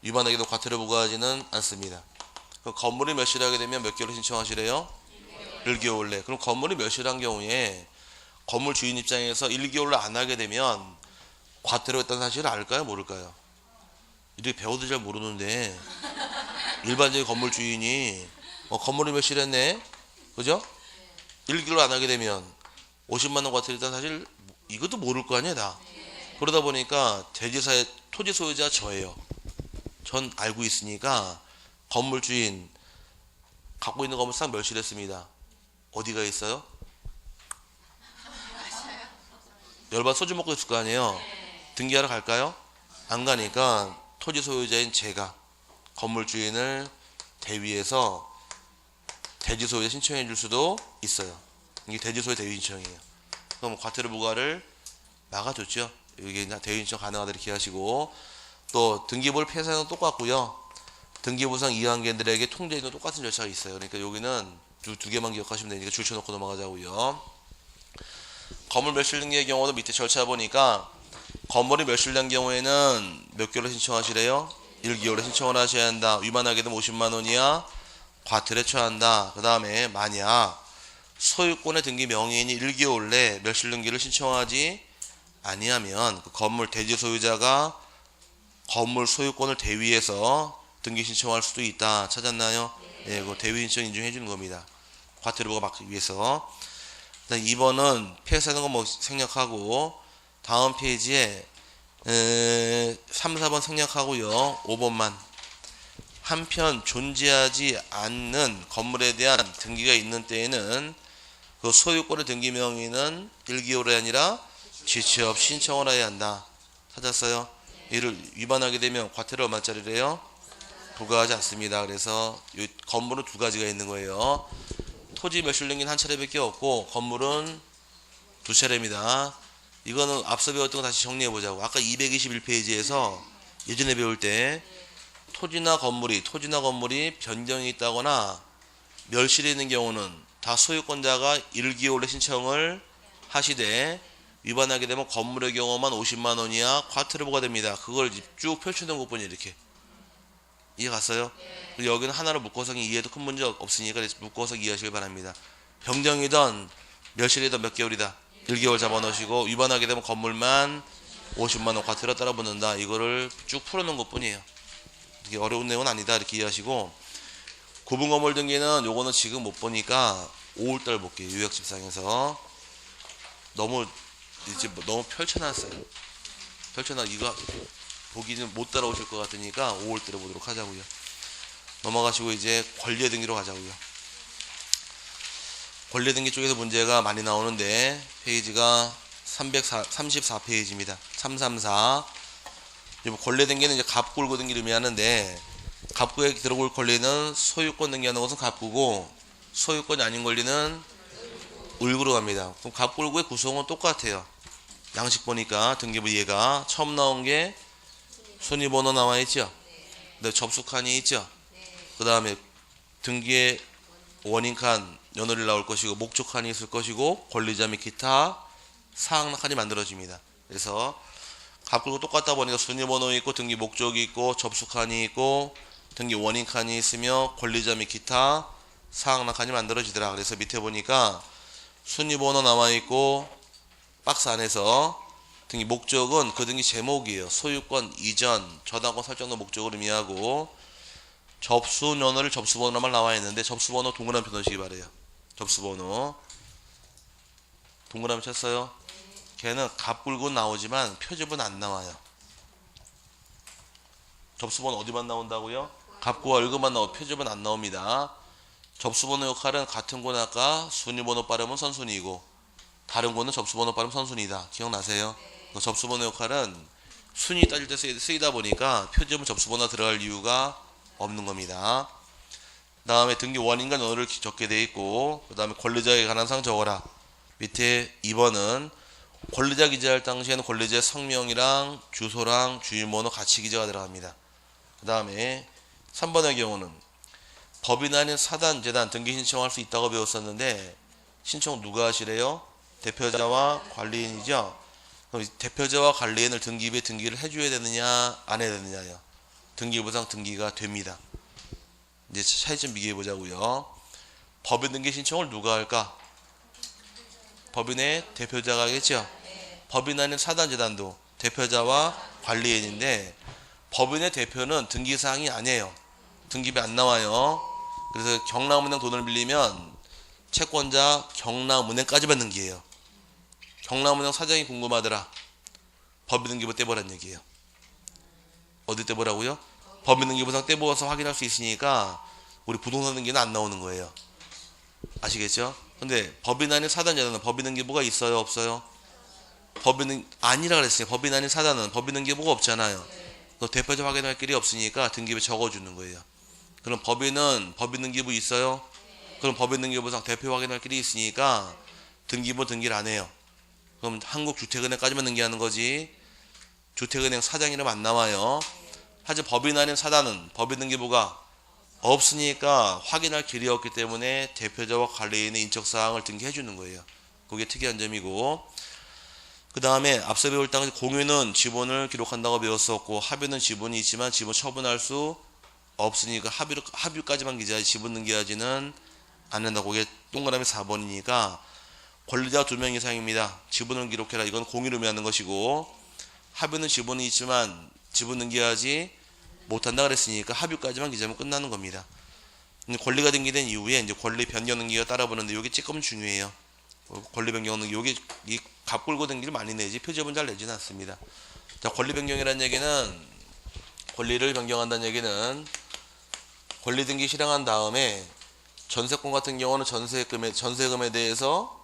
위반하게도 과태료 부과하지는 않습니다. 그럼 건물이 멸실하게 되면 몇 개월로 신청하시래요? 1개월 내. 그럼 건물이 멸실한 경우에 건물 주인 입장에서 1개월로 안 하게 되면 과태료가 있다는 사실을 알까요? 모를까요? 이렇게 배워도 잘 모르는데 일반적인 건물 주인이 건물이 멸실했네? 그죠? 1개월 안 하게 되면 50만 원 과태료 있다는 사실 이것도 모를 거 아니에요 다. 그러다 보니까 대지사의 토지 소유자 저예요. 전 알고 있으니까 건물 주인 갖고 있는 건물 싹 멸실했습니다. 어디가 있어요? 열받 소주 먹고 있을 거 아니에요. 등기하러 갈까요? 안 가니까 토지 소유자인 제가 건물 주인을 대위해서 대지 소유자 신청해 줄 수도 있어요. 이게 대지 소유 대위 신청이에요. 그럼 과태료 부과를 막아줬죠. 이게 대위 신청 가능하다 이렇게 하시고 또 등기부를 폐쇄하는 똑같고요. 등기부상 이관계들에게 통제도 똑같은 절차가 있어요. 그러니까 여기는 두 개만 기억하시면 되니까 줄 쳐놓고 넘어가자고요. 건물 멸실 등기의 경우도 밑에 절차 보니까 건물이 멸실된 경우에는 몇 개월에 신청하시래요? 1개월에 신청을 하셔야 한다. 위반하게 되면 50만 원 이하 과태료에 처한다. 그 다음에 만약 소유권의 등기 명의인이 1개월 내 멸실 등기를 신청하지 아니하면 그 건물 대지 소유자가 건물 소유권을 대위해서 등기 신청할 수도 있다. 찾았나요? 네, 그 대위 신청 인정해 주는 겁니다. 과태료가 막기 위해서. 2번은 폐쇄하는 거 뭐 생략하고 다음 페이지에 3, 4번 생략하고요. 5번만 한편 존재하지 않는 건물에 대한 등기가 있는 때에는 그 소유권의 등기 명의는 일기월이 아니라 지체없이 신청을 해야 한다. 찾았어요? 이를 위반하게 되면 과태료 얼마짜리래요? 부과하지 않습니다. 그래서 이 건물은 두 가지가 있는 거예요. 토지 매수령기는 한 차례밖에 없고 건물은 두 차례입니다. 이거는 앞서 배웠던 거 다시 정리해 보자고. 아까 221페이지에서 예전에 배울 때 토지나 건물이 변경이 있다거나 멸실이 있는 경우는 다 소유권자가 일기월내 신청을 하시되 위반하게 되면 건물의 경우만 50만 원이야 과태료 부과됩니다. 그걸 쭉 펼쳐놓은 것뿐이 이렇게. 이해 갔어요? 그리고 여기는 하나로 묶어서 이해도 큰 문제 없으니까 묶어서 이해하시길 바랍니다. 변경이든 멸실이든 몇 개월이다. 1개월 잡아놓으시고 위반하게 되면 건물만 50만 원 과태료 따라 붙는다. 이거를 쭉 풀어놓은 것뿐이에요. 되게 어려운 내용은 아니다. 이렇게 이해하시고 구분 건물 등기는 요거는 지금 못 보니까 5월달 볼게요. 요약집상에서 너무 펼쳐놨어요. 이거 보기는 못 따라오실 것 같으니까 5월달에 보도록 하자고요. 넘어가시고 이제 권리의 등기로 가자고요. 권리의 등기 쪽에서 문제가 많이 나오는데 페이지가 34페이지입니다. 334. 권리 등기는 이제 갑구울고 등기를 의미하는데 갑구에 들어올 권리는 소유권 등기하는 것은 갑구고 소유권이 아닌 권리는 을구로 갑니다. 그럼 갑구울구의 구성은 똑같아요. 양식 보니까 등기부 이해가 처음 나온 게 순위번호 나와 있죠. 네, 접수칸이 있죠. 그 다음에 등기의 원인칸 연월일 나올 것이고 목적칸이 있을 것이고 권리자 및 기타 사항칸이 만들어집니다. 그래서 갑구울구 똑같다 보니까 순위번호 있고 등기 목적이 있고 접수칸이 있고 등기 원인칸이 있으며 권리자 및 기타 사항칸이 만들어지더라. 그래서 밑에 보니까 순위번호 나와 있고 박스 안에서 등기 목적은 그 등기 제목이에요. 소유권 이전 저당권 설정의 목적을 의미하고 접수 연월일 접수번호만 나와 있는데 접수번호 동그라미 펴놓으시기 바래요. 접수번호 동그라미 쳤어요. 걔는 갑굴고 나오지만 표집은 안 나와요. 접수번호 어디만 나온다고요? 갑구와 을구만 나오고 표집은 안 나옵니다. 접수번호 역할은 같은 거는 아까 순위번호 빠르면 선순위이고 다른 거는 접수번호 빠르면 선순위다. 기억나세요? 접수번호 역할은 순위 따질 때 쓰이다 보니까 표집은 접수번호 들어갈 이유가 없는 겁니다. 그 다음에 등기 원인과 연월을 적게 돼 있고 그 다음에 권리자에 관한 사항 적어라. 밑에 2번은 권리자 기재할 당시에는 권리자의 성명이랑 주소랑 주인번호 같이 기재가 들어갑니다. 그 다음에 3번의 경우는 법인 아닌 사단, 재단 등기 신청할 수 있다고 배웠었는데 신청 누가 하시래요? 대표자와 관리인이죠. 그럼 대표자와 관리인을 등기부에 등기를 해줘야 되느냐 안 해야 되느냐요. 등기부상 등기가 됩니다. 이제 차이점 비교해 보자고요. 법인 등기 신청을 누가 할까? 법인의 대표자가 하겠죠. 법인 아닌 사단, 재단도 대표자와 관리인인데 법인의 대표는 등기사항이 아니에요. 등기부에 안 나와요. 그래서 경남은행 돈을 빌리면 채권자 경남은행까지만 등기해요. 경남은행 사장이 궁금하더라. 법인등기부 떼보란 얘기예요. 어디 떼보라고요? 법인등기부상 떼보아서 확인할 수 있으니까 우리 부동산 등기는 안 나오는 거예요. 아시겠죠? 근데 법인 아닌 사단, 재단은 법인등기부가 있어요, 없어요? 법인 아니라 그랬어요. 법인 아닌 사단은 법인등기부가 없잖아요. 대표자 확인할 길이 없으니까 등기부에 적어주는 거예요. 그럼 법인은 법인등기부 있어요? 그럼 법인등기부상 대표 확인할 길이 있으니까 등기부 등기를 안 해요. 그럼 한국주택은행까지만 등기하는 거지 주택은행 사장 이름 안 나와요. 하지만 법인 아닌 사단은 법인등기부가 없으니까 확인할 길이 없기 때문에 대표자와 관리인의 인적사항을 등기해 주는 거예요. 그게 특이한 점이고 그 다음에 앞서 배울 당시 공유는 지분을 기록한다고 배웠었고 합유는 지분이 있지만 지분 처분할 수 없으니까 합유까지만 기재하지 지분 등기하지는 않는다고. 그게 동그라미 4번이니까 권리자 2명 이상입니다. 지분을 기록해라. 이건 공유를 의미하는 것이고 합유는 지분이 있지만 지분 등기하지 못한다 그랬으니까 합유까지만 기재하면 끝나는 겁니다. 권리가 등기된 이후에 이제 권리 변경 등기가 따라붙는데 이게 조금 중요해요. 권리 변경 등기 이게 이 갑골고 등기를 많이 내지 표지업은 잘 내지는 않습니다. 자, 권리 변경이라는 얘기는 권리를 변경한다는 얘기는 권리등기 실행한 다음에 전세권 같은 경우는 전세금에 대해서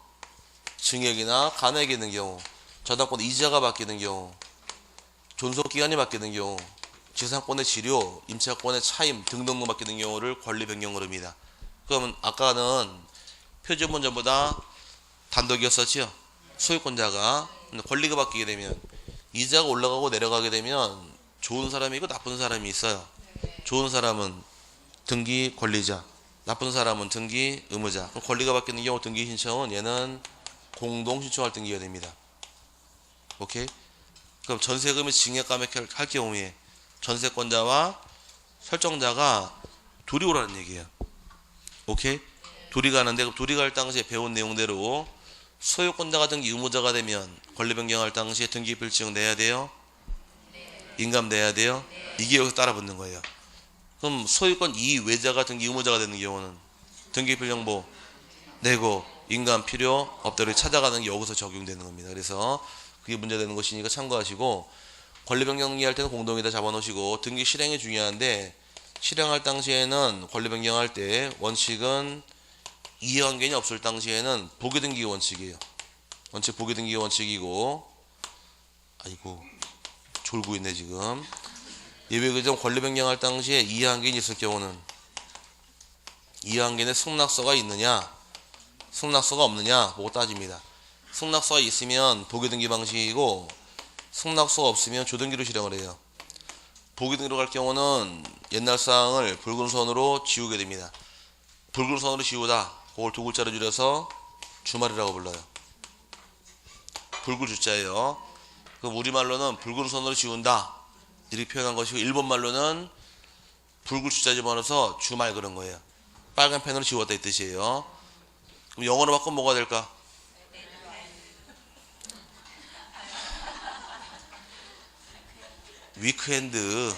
증액이나 간액이 있는 경우, 저당권 이자가 바뀌는 경우, 존속기간이 바뀌는 경우, 지상권의 지료, 임차권의 차임 등등등 바뀌는 경우를 권리 변경 흐름이다. 그러면 아까는 표준분 전보다 단독이었었지요. 소유권자가. 근데 권리가 바뀌게 되면 이자가 올라가고 내려가게 되면 좋은 사람이 있고 나쁜 사람이 있어요. 좋은 사람은 등기 권리자, 나쁜 사람은 등기 의무자. 그럼 권리가 바뀌는 경우 등기 신청은 얘는 공동 신청할 등기가 됩니다. 오케이? 그럼 전세금이 증액 감액할 경우에 전세권자와 설정자가 둘이 오라는 얘기예요. 오케이? 둘이 가는데 둘이 갈 당시에 배운 내용대로 소유권자가 등기 의무자가 되면 권리 변경할 당시에 등기 필증 내야 돼요? 인감 내야 돼요? 이게 여기서 따라 붙는 거예요. 그럼 소유권 이외자가 등기 의무자가 되는 경우는 등기 필정보 내고 인감 필요 없다고 찾아가는 게 여기서 적용되는 겁니다. 그래서 그게 문제되는 것이니까 참고하시고, 권리 변경할 때는 공동에다 잡아놓으시고, 등기 실행이 중요한데 실행할 당시에는 권리 변경할 때 원칙은 이해관계인이 없을 당시에는 보기등기 원칙이에요. 원칙 보기등기 원칙이고, 아이고 졸고 있네 지금. 예외규정 권리 변경할 당시에 이해관계인이 있을 경우는 이해관계인의 승낙서가 있느냐 승낙서가 없느냐 보고 따집니다. 승낙서가 있으면 보기등기 방식이고 승낙서가 없으면 조등기로 실행을 해요. 보기등기로 갈 경우는 옛날 사항을 붉은 선으로 지우게 됩니다. 붉은 선으로 지우다, 그걸 두 글자로 줄여서 주말이라고 불러요. 붉은 주자예요. 그럼 우리말로는 붉은 선으로 지운다 이렇게 표현한 것이고, 일본말로는 붉은 주자 집어넣어서 주말 그런 거예요. 빨간 펜으로 지웠다 이 뜻이에요. 그럼 영어로 바꾸면 뭐가 될까? 위크엔드.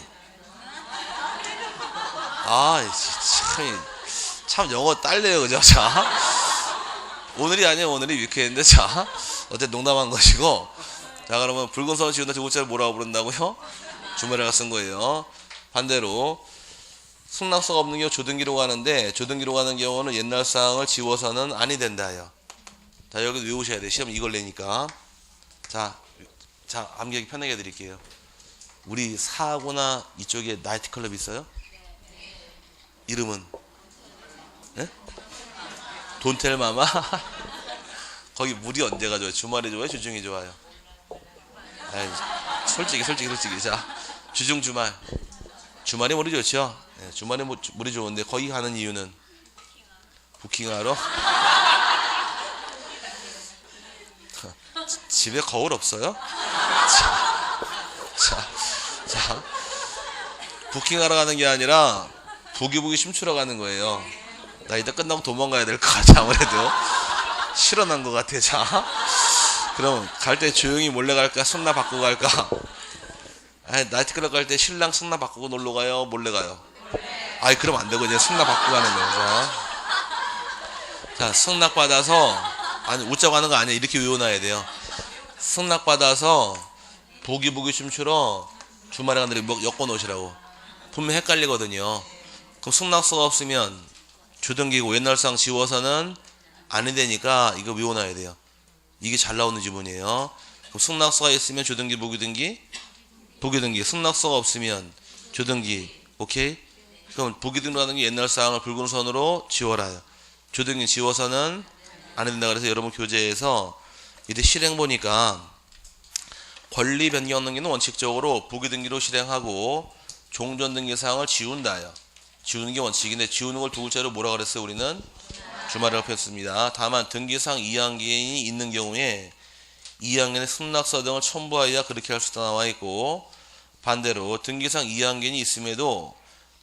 참 영어 딸려요, 그죠? 자, 오늘이 아니에요. 오늘이 위크엔드. 자, 어쨌든 농담한 것이고, 자, 그러면 붉은 선을 지운다 두 글자를 뭐라고 부른다고요? 주말에가 쓴 거예요. 반대로 승낙서가 없는 경우 조등기로 가는데, 조등기로 가는 경우는 옛날 사항을 지워서는 아니 된다요. 자, 여기 외우셔야 돼요. 시험 이걸 내니까. 자, 암기하기 편하게 해드릴게요. 우리 사하구나 이쪽에 나이트클럽 있어요? 이름은? 네? 돈텔마마? 거기 물이 언제가 좋아요? 주말에 좋아요? 주중이 좋아요? 아이, 솔직히. 자, 주중 주말. 주말에 물이 좋죠? 네, 주말에 물이 좋은데 거기 가는 이유는 부킹하러? 집에 거울 없어요? 자, 부킹하러 가는 게 아니라 보기 심추러 가는 거예요. 나 이따 끝나고 도망가야 될 것 같아. 아무래도 실어난 것 같아. 자, 그럼 갈 때 조용히 몰래 갈까? 승낙 바꾸고 갈까? 나이트클럽 갈 때 신랑 승낙 바꾸고 놀러 가요? 몰래 가요? 그럼 안 되고 이제 승낙 바꾸고 가는 거예요. 자, 승낙 받아서, 웃자고 하는 거 아니야. 이렇게 외워놔야 돼요. 승낙 받아서 보기 심추러 주말에 간들이 엮어 놓으시라고. 분명 헷갈리거든요. 그럼 승낙서가 없으면 조등기고 옛날 사항 지워서는 아니 되니까 이거 외워놔야 돼요. 이게 잘 나오는 지문이에요. 그럼 승낙서가 있으면 조등기, 보기등기. 승낙서가 없으면 조등기. 오케이? 그럼 보기등기라는 게 옛날 사항을 붉은 선으로 지워라요. 조등기 지워서는 안 된다. 그래서 여러분 교재에서 이때 실행 보니까 권리 변경 등기는 원칙적으로 보기등기로 실행하고 종전등기 사항을 지운다요. 지우는 게 원칙인데 지우는 걸 두 글자로 뭐라 그랬어요? 우리는 주말이라고 표현했습니다. 다만 등기상 이해관계인이 있는 경우에 이해관계인의 승낙서 등을 첨부하여야 그렇게 할 수 있다 나와 있고, 반대로 등기상 이해관계인이 있음에도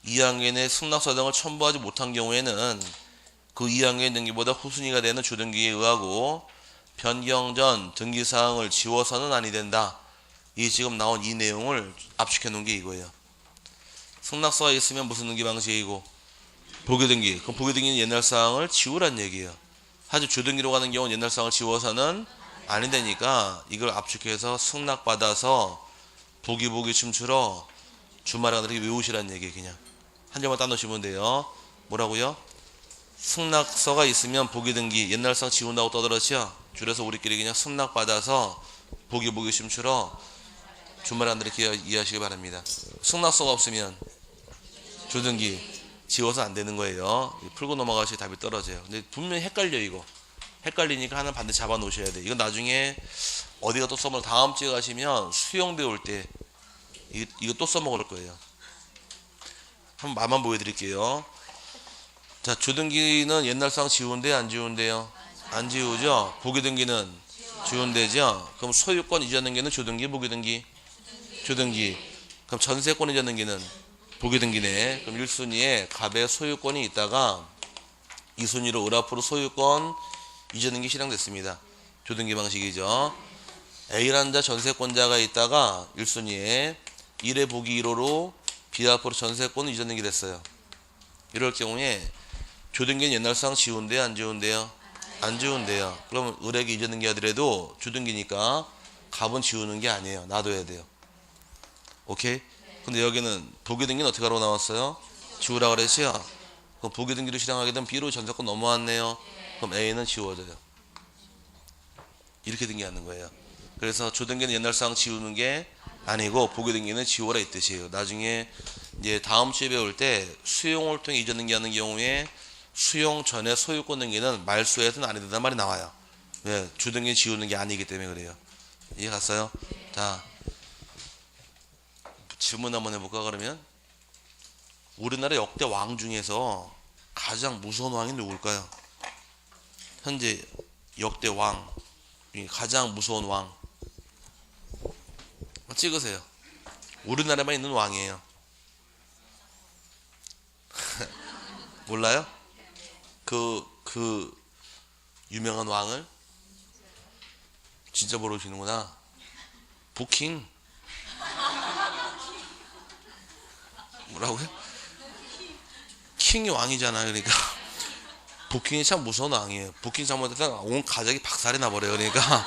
이해관계인의 승낙서 등을 첨부하지 못한 경우에는 그 이해관계인 등기보다 후순위가 되는 주등기에 의하고 변경 전 등기사항을 지워서는 아니 된다. 이 지금 나온 이 내용을 압축해 놓은 게 이거예요. 승낙서가 있으면 무슨 등기 방식이고 보기등기. 그럼 보기등기는 옛날 사항을 지우란 얘기예요. 하지만 주등기로 가는 경우는 옛날 사항을 지워서는 아니 되니까 이걸 압축해서 승낙받아서 보기 춤추러 주말에 이렇게 외우시란 얘기예요. 그냥 한 점만 따놓으시면 돼요. 뭐라고요? 승낙서가 있으면 보기등기 옛날상 지운다고 떠들었죠. 줄여서 우리끼리 그냥 승낙받아서 보기 춤추러 주말 안 들이렇게 이해하시기 바랍니다. 승낙서가 없으면 조등기 지워서 안 되는 거예요. 풀고 넘어가시 답이 떨어져요. 근데 분명히 헷갈려. 이거 헷갈리니까 하나 반드시 잡아 놓으셔야 돼. 이건 나중에 어디가 또 써먹을, 다음 주에 가시면 수영 배울 때 이거 또 써먹을 거예요. 한번 맛만 보여드릴게요. 자, 주등기는 옛날상 지운대 안 지운대요? 안 지우죠. 보기등기는 지운대죠. 그럼 소유권 이전등기는 주등기 보기등기? 주등기. 그럼 전세권 이전등기는 보기등기네. 그럼 1순위에 갑의 소유권이 있다가 2순위로 을앞으로 소유권 이전등기 실행됐습니다. 주등기 방식이죠. A라는 자 전세권자가 있다가 1순위에 1의 보기 1호로 B 앞으로 전세권 이전등기 됐어요. 이럴 경우에 주등기는 옛날상 지운대요 안 지운대요? 안 지운대요. 그러면 을에게 이전등기 하더라도 주등기니까 갑은 지우는 게 아니에요. 놔둬야 돼요. 오케이? 근데 여기는 보기등기는 어떻게 하라고 나왔어요? 지우라 그랬죠? 그럼 보기등기로 실행하게 되면 B로 전세권 넘어왔네요. 그럼 A는 지워져요. 이렇게 등기하는 거예요. 그래서 주등기는 옛날상 지우는 게 아니고 보기등기는 지워라 이 뜻이에요. 나중에 이제 다음 주에 배울 때 수용을 통해 이전 등기하는 경우에 수용 전에 소유권 등기는 말소해서는 안 된다는 말이 나와요. 왜? 주등기 지우는 게 아니기 때문에 그래요. 이해 갔어요? 자, 질문 한번 해볼까 그러면? 우리나라 역대 왕 중에서 가장 무서운 왕이 누굴까요? 현재 역대 왕 중에 가장 무서운 왕 찍으세요. 우리나라에만 있는 왕이에요. 몰라요? 그 유명한 왕을 진짜 모르시는구나. 부킹. 뭐라고요? 킹이 왕이잖아요. 그러니까 부킹이 참 무서운 왕이에요. 부킹 잘못해서 온 가족이 박살이 나버려요. 그러니까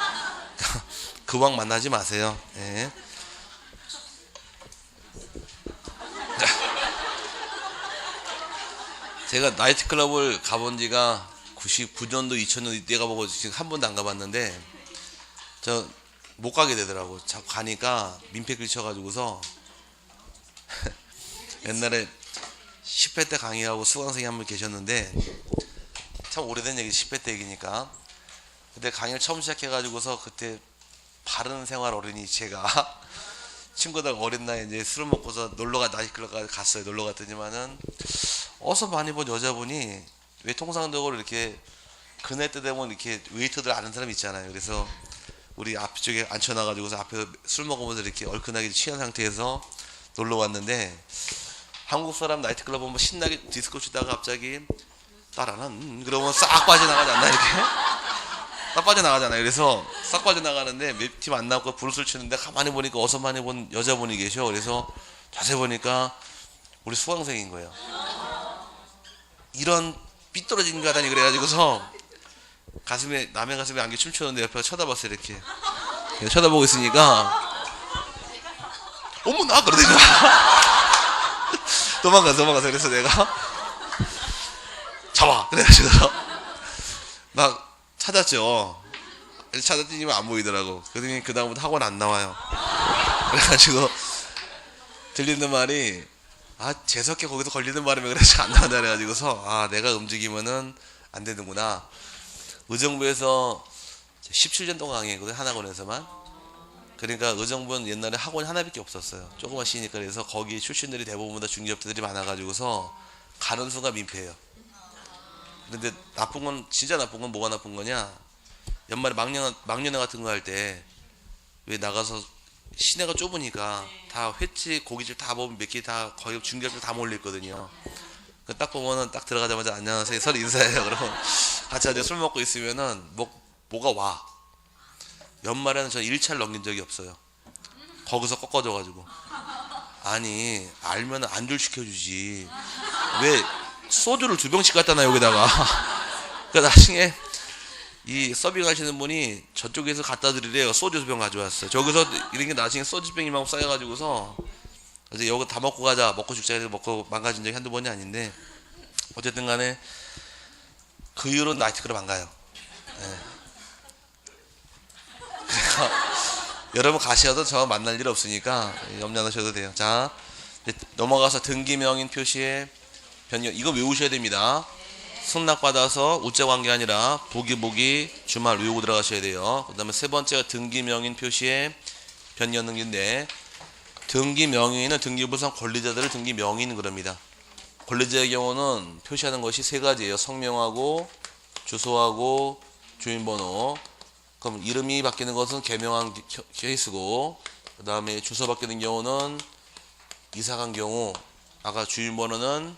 그 왕 만나지 마세요. 네. 제가 나이트클럽을 가본 지가 99년도 2000년 이때 가보고 지금 한 번도 안 가봤는데 저 못 가게 되더라고. 자꾸 가니까 민폐 끼쳐가지고서 옛날에 10회 때 강의하고 수강생이 한 분 계셨는데 참 오래된 얘기, 10회 때 얘기니까. 그때 강의를 처음 시작해가지고서 그때 바른 생활 어린이 제가 친구들 어린 나이에 이제 술을 먹고서 놀러가 나이트클럽 갔어요. 놀러 갔더니만은 어서 많이 본 여자분이 왜 통상적으로 이렇게 그네 때 되면 이렇게 웨이터들 아는 사람 있잖아요. 그래서 우리 앞쪽에 앉혀놔가지고서 앞에 술 먹으면서 이렇게 얼큰하게 취한 상태에서 놀러 왔는데 한국 사람 나이트클럽 보면 신나게 디스코 치다가 갑자기 따라는 그러면 싹 빠져나가지 않나 이렇게 싹 빠져나가잖아요. 그래서 싹 빠져나가는데 몇 팀 안 나오고 브루스를 치는데 가만히 보니까 어서 많이 본 여자분이 계셔. 그래서 자세히 보니까 우리 수강생인 거예요. 이런 삐뚤어진 거 하다니 그래가지고서 가슴에 남의 가슴에 안겨 춤추는데 옆에 쳐다봤어요. 이렇게 쳐다보고 있으니까 어머나 그러더니 도망가서 그래서 내가 잡아 그래가지고 막 찾았죠. 찾았더니 안 보이더라고. 그러더니 그 다음부터 학원 안 나와요. 그래가지고 들리는 말이 재수없게 거기서 걸리는 바람에 그래서 안 나온다 그래가지고서 내가 움직이면은 안 되는구나. 의정부에서 17년 동안 강의했거든, 하나권에서만. 그러니까 의정부는 옛날에 학원이 하나밖에 없었어요. 조그만 시니까. 그래서 거기 출신들이 대부분 다 중개업자들이 많아가지고서 가는 수가 민폐예요. 근데 나쁜 건, 진짜 나쁜 건 뭐가 나쁜 거냐? 연말에 막년회 같은 거 할 때 왜 나가서 시내가 좁으니까 다 횟집, 고깃집 다 보면 몇 개 다 거의 중개업자 다 몰려있거든요. 딱 보면은 딱 들어가자마자 안녕하세요 서로 인사해요. 그러면 같이 앉아 술 먹고 있으면은 뭐가 와. 연말에는 저 1차를 넘긴 적이 없어요. 거기서 꺾어져가지고. 아니 알면 안주를 시켜주지 왜 소주를 2병씩 갖다 놔 여기다가. 그러니까 나중에 이 서빙 하시는 분이 저쪽에서 갖다 드리래요. 소주 2병 가져왔어요. 저기서 이런 게 나중에 소주 2병 이만큼 쌓여가지고서 그래서 여기 다 먹고 가자, 먹고 죽자 해서 먹고 망가진 적이 한두 번이 아닌데, 어쨌든 간에 그 이후로 나이트클럽 안 가요. 예. 여러분 가셔도 저 만날 일 없으니까 염려 안 하셔도 돼요. 자, 넘어가서 등기 명인 표시의 변경, 이거 외우셔야 됩니다. 승낙받아서 우자관계 아니라 보기 주말 외우고 들어가셔야 돼요. 그 다음에 세 번째가 등기 명인 표시의 변경 등기인데, 등기 명인은 등기부상 권리자들을 등기 명인 그럽니다. 권리자의 경우는 표시하는 것이 세 가지예요. 성명하고 주소하고 주민번호. 그럼 이름이 바뀌는 것은 개명한 케이스고, 그 다음에 주소 바뀌는 경우는 이사간 경우, 아까 주민번호는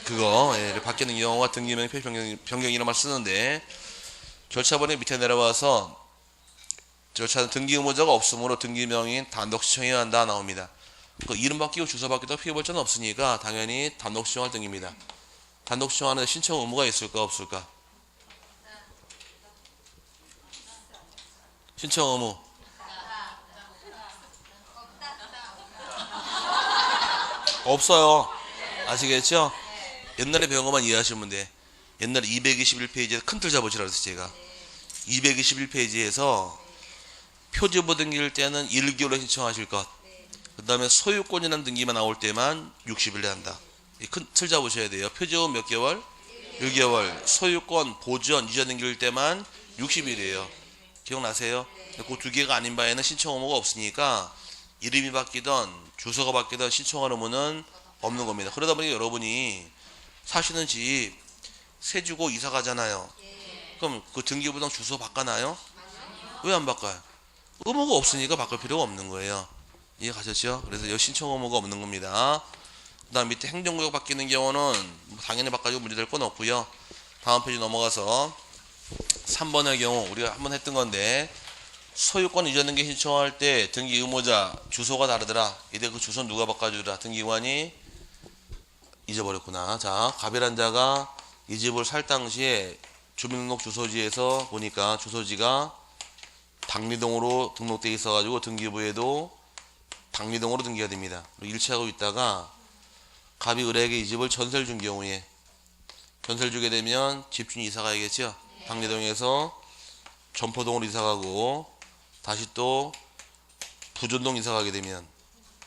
그거 바뀌는 경우가 등기명 표시 변경이란 말 쓰는데, 절차번호 밑에 내려와서 절차는 등기 의무자가 없으므로 등기명인 단독 시청해야 한다 나옵니다. 그 이름 바뀌고 주소 바뀌다 피해볼자는 없으니까 당연히 단독 시청할 등입니다. 단독 시청하는 신청 의무가 있을까 없을까? 신청 의무 없어요. 아시겠죠? 옛날에 배운 것만 이해하시면 돼. 옛날에 221페이지에서 큰 틀 잡으시라고 했어요. 제가 221페이지에서 표지부 등기일 때는 1개월에 신청하실 것, 그 다음에 소유권이라는 등기만 나올 때만 60일에 한다. 큰 틀 잡으셔야 돼요. 표지부 몇 개월? 1개월. 소유권, 보전, 이전 등기일 때만 60일이에요. 기억나세요? 그 두 개가 아닌 바에는 신청 의무가 없으니까 이름이 바뀌던 주소가 바뀌던 신청할 의무는 없는 겁니다. 그러다 보니 여러분이 사시는 집 세 주고 이사 가잖아요. 그럼 그 등기부등 주소 바꿔나요? 왜 안 바꿔요? 의무가 없으니까 바꿀 필요가 없는 거예요. 이해 가셨죠? 그래서 여 신청 의무가 없는 겁니다. 그 다음 밑에 행정구역 바뀌는 경우는 당연히 바꿔주고 문제될 건 없고요. 다음 페이지 넘어가서 3번의 경우 우리가 한번 했던 건데, 소유권 이전 등기 신청할 때 등기 의무자 주소가 다르더라. 이때 그 주소 누가 바꿔주더라? 등기관이 잊어버렸구나. 자, 갑이란 자가 이 집을 살 당시에 주민등록 주소지에서 보니까 주소지가 당리동으로 등록되어 있어가지고 등기부에도 당리동으로 등기가 됩니다. 일치하고 있다가 갑이 을에게 이 집을 전세를 준 경우에, 전세를 주게 되면 집주인이 이사 가야겠죠. 당리동에서 전포동으로 이사 가고 다시 또 부전동 이사 가게 되면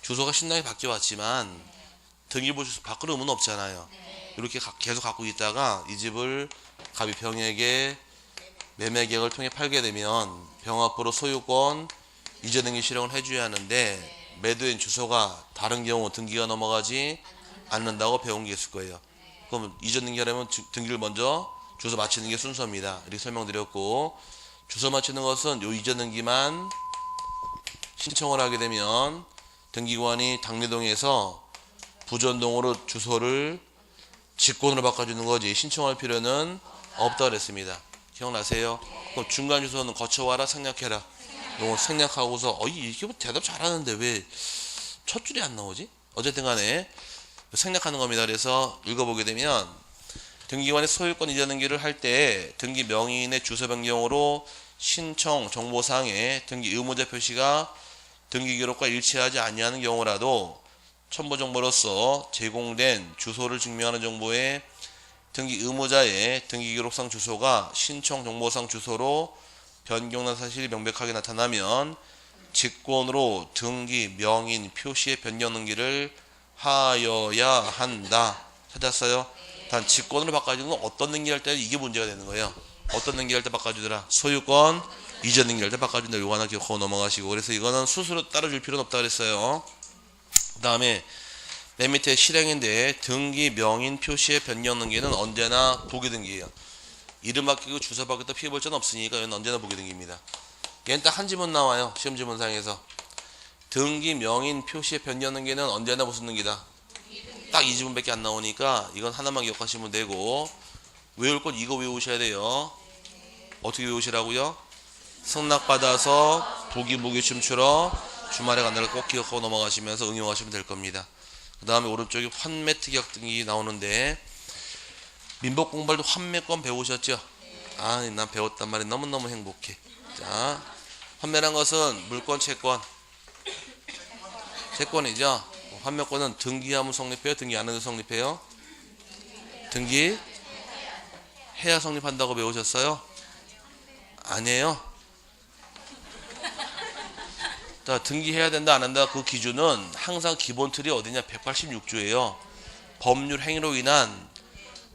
주소가 신나게 바뀌어 왔지만 등기부 주소 바꿀 의무는 없잖아요. 이렇게 계속 갖고 있다가 이 집을 갑이 병에게 매매 계약을 통해 팔게 되면 병 앞으로 소유권 이전 등기 실행을 해줘야 하는데, 매도인 주소가 다른 경우 등기가 넘어가지 않는다고 배운 게 있을 거예요. 그럼 이전 등기하려면 등기를 먼저 주소 맞추는 게 순서입니다. 이렇게 설명드렸고, 주소 맞추는 것은 요 이전 등기만 신청을 하게 되면 등기관이 당리동에서 부전동으로 주소를 직권으로 바꿔주는 거지 신청할 필요는 없다고 그랬습니다. 기억나세요? 그럼 중간 주소는 거쳐와라 생략해라. 이거 생략하고서 이게 뭐 대답 잘하는데 왜 첫 줄이 안 나오지? 어쨌든 간에 생략하는 겁니다. 그래서 읽어보게 되면, 등기관이 소유권 이전 등기를 할 때 등기 명의인의 주소 변경으로 신청 정보사항에 등기 의무자 표시가 등기 기록과 일치하지 아니하는 경우라도 첨부 정보로서 제공된 주소를 증명하는 정보에 등기 의무자의 등기 기록상 주소가 신청 정보상 주소로 변경된 사실이 명백하게 나타나면 직권으로 등기 명인 표시의 변경 등기를 하여야 한다. 찾았어요? 단 직권으로 바꿔주는 건 어떤 등기할 때 이게 문제가 되는 거예요. 어떤 등기할 때 바꿔주더라? 소유권 이전 등기할 때 바꿔준다. 요거 하나 기억하고 넘어가시고, 그래서 이거는 수수료 따라줄 필요는 없다 그랬어요. 그 다음에 맨 밑에 실행인데, 등기 명인 표시의 변경 등기는 언제나 보기 등기예요. 이름 바뀌고 주소 바뀌었다 피해볼자는 없으니까 얘는 언제나 보기 등기입니다. 얘는 딱 한 지문 나와요. 시험 지문상에서. 등기 명인 표시의 변경 등기는 언제나 무슨 등기다? 딱 이 지문밖에 안 나오니까 이건 하나만 기억하시면 되고, 외울 건 이거 외우셔야 돼요. 어떻게 외우시라고요? 승낙받아서 보기 춤추러 주말에 간다를 꼭 기억하고 넘어가시면서 응용하시면 될 겁니다. 그 다음에 오른쪽에 환매 특약 등기 나오는데, 민법 공부할 때 환매권 배우셨죠? 난 배웠단 말이 너무너무 행복해. 자, 환매란 것은 물권, 채권, 채권이죠. 환매권은 등기하면 성립해요? 등기 안 해도 성립해요? 등기 해야 성립한다고 배우셨어요? 아니에요. 자, 등기해야 된다 안 한다 그 기준은 항상 기본 틀이 어디냐 186조예요. 법률 행위로 인한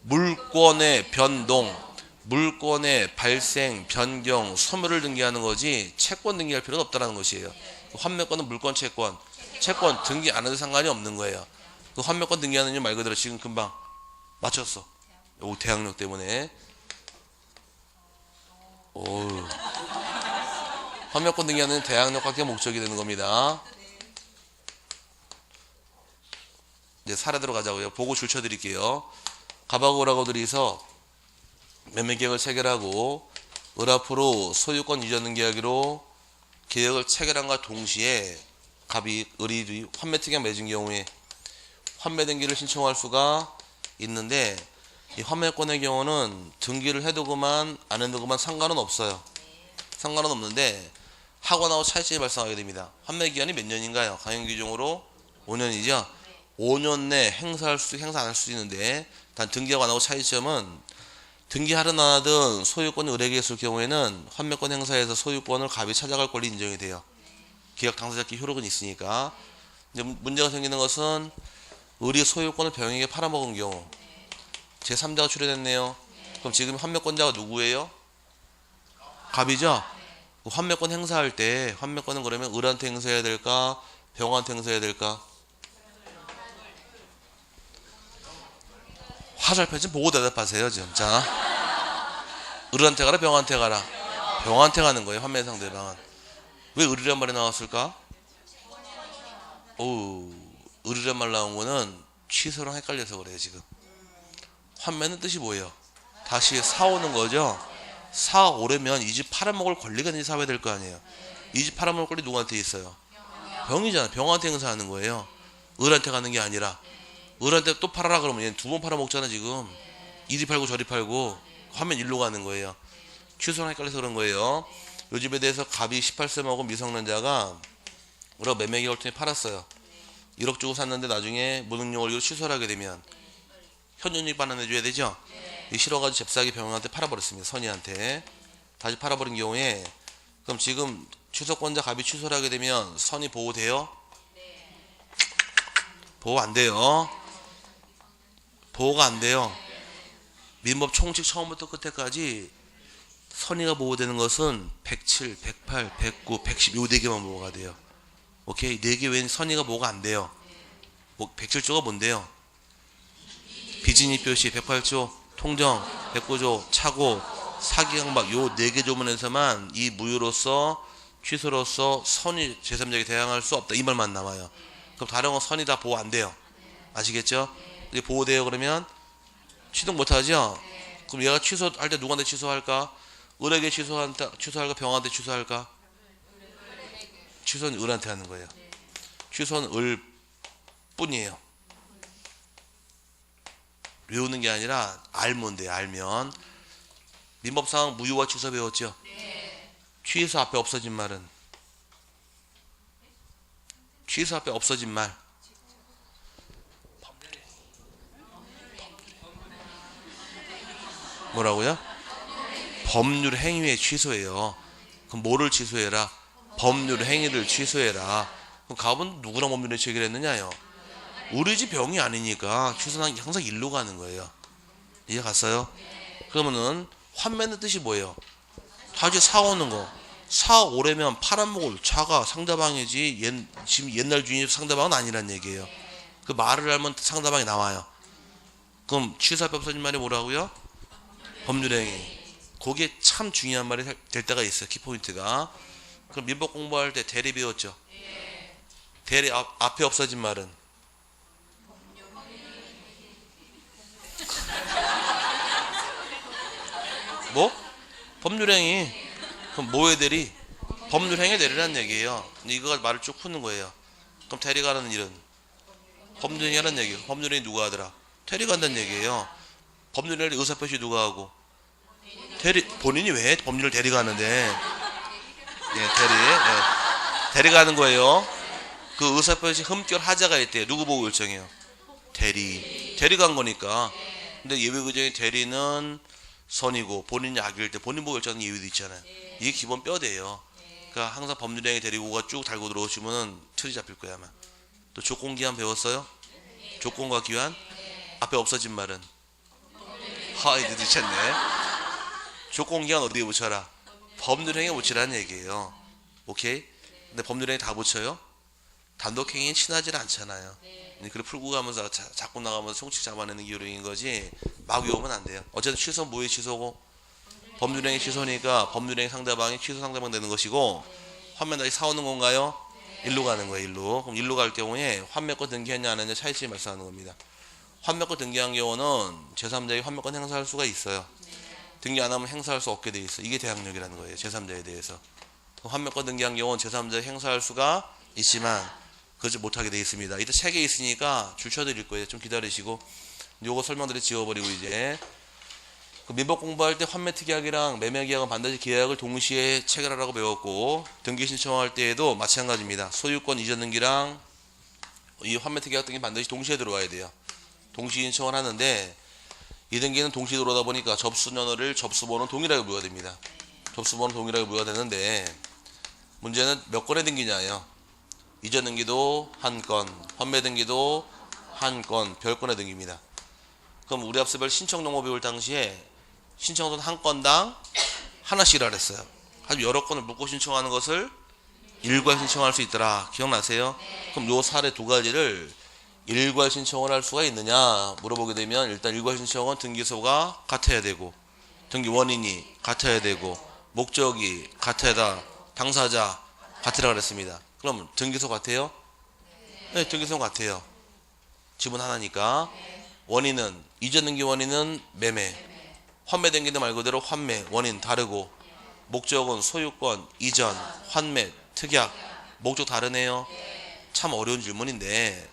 물권의 변동, 물권의 발생, 변경, 소멸을 등기하는 거지 채권 등기할 필요는 없다는 것이에요. 환매권은 물권 채권, 채권 등기 안 해도 상관이 없는 거예요. 그 환매권 등기하는 일 말 그대로 지금 금방 맞췄어. 요 대항력 때문에. 오. 환매권 등기하는 대항력 관계 목적이 되는 겁니다. 이제 사례대로 가자고요. 보고 줄쳐 드릴게요. 갑하고 을하고 둘이서 매매계약을 체결하고 을 앞으로 소유권 이전 등기하기로 계약을 체결한과 동시에 갑이 을이 환매특약 맺은 경우에 환매 등기를 신청할 수가 있는데 이 환매권의 경우는 등기를 해도 그만 안 해도 그만 상관은 없어요. 상관은 없는데 하고 차이점이 발생하게 됩니다. 환매 기간이 몇 년인가요? 강행 규정으로 5년이죠. 5년 내 행사 안 할 수 있는데 단 등기하고 안 하고 차이점은 등기하든 안 하든 소유권이 을에게 있을 경우에는 환매권 행사에서 소유권을 갑이 찾아갈 권리 인정이 돼요. 계약 당사자끼리 효력은 있으니까. 이제 문제가 생기는 것은 을이 소유권을 병에게 팔아먹은 경우 제3자가 출연했네요. 그럼 지금 환매권자가 누구예요? 갑이죠? 환매권 행사할 때 환매권은 그러면 을한테 행사해야 될까? 병한테 행사해야 될까? 화살표 좀 보고 대답하세요. 지금. 자, 을한테 가라 병한테 가라? 병한테 가는 거예요. 환매 상대방은. 왜 을이란 말이 나왔을까? 오, 을이란 말 나온 거는 취소랑 헷갈려서 그래요. 지금 환매는 뜻이 뭐예요? 다시 사오는 거죠. 사오려면 이 집 팔아먹을 권리가 있는 사회야 될 거 아니에요. 이 집 팔아먹을 권리 누구한테 있어요? 병이잖아. 병한테 행사하는 거예요. 을한테 가는 게 아니라. 을한테 또 팔아라 그러면 얘는 두 번 팔아먹잖아 지금. 이리 팔고 저리 팔고 하면 일로 가는 거예요. 취소랑 헷갈려서 그런 거예요. 요 집에 대해서 갑이 18세 먹은 미성년자가 우리가 매매계약을 통해 팔았어요. 1억 주고 샀는데 나중에 무능력 원리로 취소를 하게 되면 현존익 반환해줘야 되죠. 이 싫어가지고 잽싸게 병원한테 팔아버렸습니다. 선의한테. 다시 팔아버린 경우에 그럼 지금 취소권자 갑이 취소를 하게 되면 선의 보호돼요? 보호 안 돼요. 보호가 안 돼요. 민법 총칙 처음부터 끝에까지 선의가 보호되는 것은 107, 108, 109, 110 요 4개만 보호가 돼요. 오케이? 4개 외엔 선의가 보호가 안 돼요. 107조가 뭔데요? 비진입 표시 108조, 통정 109조, 차고, 사기강박 요 4개 조문에서만 이 무효로서 취소로서 선의 제3자에게 대항할 수 없다. 이 말만 남아요. 그럼 다른 건 선의 다 보호 안 돼요. 아시겠죠? 이게 보호돼요 그러면 취득 못하죠? 그럼 얘가 취소할 때 누구한테 취소할까? 을에게 취소할까? 병한테 취소할까? 취소는 을한테 하는 거예요. 취소는 을 뿐이에요. 외우는 게 아니라 알면 돼요. 알면. 민법상 무효와 취소 배웠죠? 취소 앞에 없어진 말은? 취소 앞에 없어진 말. 뭐라고요? 법률 행위의 취소예요. 그럼 뭐를 취소해라? 법률 행위를 취소해라. 그럼 갑은 누구랑 법률에 체결했느냐요? 우리 집 병이 아니니까 취소는 항상 일로 가는 거예요. 이해 갔어요? 그러면은 환매는 뜻이 뭐예요? 다시 사오는 거. 사오려면 팔아먹을 차가 상대방이지 지금 옛날 주인이 상대방은 아니란 얘기예요. 그 말을 알면 상대방이 나와요. 그럼 취소 앞에 없어진 말이 뭐라고요? 법률행위. 그게 참 중요한 말이 될 때가 있어요. 키포인트가. 그럼 민법 공부할 때 대리 배웠죠? 대리 앞에 없어진 말은? 뭐? 법률행위. 그럼 뭐의 대리? 법률행위 대리라는 얘기예요. 이거 말을 쭉 푸는 거예요. 그럼 대리가 하는 일은? 법률행위 하는 얘기예요. 법률행위 누가 하더라? 대리가 한다는 얘기예요. 법률행위 의사표시 누가 하고? 대리. 본인이 왜 법률을 대리가 하는데? 예, 대리. 예. 대리가 하는 거예요. 그 의사표시 흠결하자가 있대요. 누구 보고 결정해요? 대리가 한 거니까. 근데 예외 규정의 대리는 선이고 본인이 악일 때 본인 보고 결정하는 예외도 있잖아요. 이게 기본 뼈대예요. 그러니까 항상 법률행위 대리고가 쭉 달고 들어오시면은 틀이 잡힐 거야 아마. 또 조건기한 배웠어요? 조건과 기한? 앞에 없어진 말은? 이제 늦췄네. 조건기한 어디에 붙여라? 법률행위에 붙이라는 얘기예요. 오케이? 근데 법률행위 다 붙여요? 단독행위에 친하지 않잖아요. 그래 풀고 가면서 자꾸 나가면서 총칙 잡아내는 기호령인 거지 막 외우면 안 돼요. 어쨌든 취소 뭐의 취소고? 법률행위 취소니까 법률행위 상대방이 취소 상대방 되는 것이고 환매 다시 사오는 건가요? 일로 가는 거예요. 일로. 그럼 일로 갈 경우에 환매권 등기했냐 안 했냐 차이점이 발생하는 겁니다. 환매권 등기한 경우는 제3자의 환매권 행사할 수가 있어요. 등기 안 하면 행사할 수 없게 돼 있어. 이게 대항력이라는 거예요. 제3자에 대해서. 환매권 등기한 경우는 제3자에 행사할 수가 있지만 그러지 못하게 돼 있습니다. 이때 세 개 있으니까 줄 쳐드릴 거예요. 좀 기다리시고 요거 설명드려 지워버리고 이제 그 민법 공부할 때 환매특약이랑 매매계약은 반드시 계약을 동시에 체결하라고 배웠고 등기 신청할 때에도 마찬가지입니다. 소유권 이전 등기랑 이 환매특약 등기 반드시 동시에 들어와야 돼요. 동시 신청을 하는데 이 등기는 동시에 들어오다 보니까 접수년월일 접수번호 동일하게 부여가 됩니다. 접수번호 동일하게 부여가 되는데 문제는 몇 건의 등기냐예요. 이전 등기도 한 건, 환매 등기도 한 건, 별건의 등기입니다. 그럼 우리 앞서별 신청 정보 배울 당시에 신청서는 한 건당 하나씩이라 그랬어요. 아주 여러 건을 묶고 신청하는 것을 일괄 신청할 수 있더라. 기억나세요? 그럼 요 사례 두 가지를 일괄 신청을 할 수가 있느냐 물어보게 되면 일단 일괄 신청은 등기소가 같아야 되고 등기 원인이 같아야 되고 목적이 같아야 당사자 같으라 그랬습니다. 그럼 등기소 같아요? 네, 등기소 같아요. 지분 하나니까. 원인은 이전 등기 원인은 매매, 환매 등기도 말 그대로 환매 원인 다르고 목적은 소유권 이전, 환매, 특약 목적 다르네요. 참 어려운 질문인데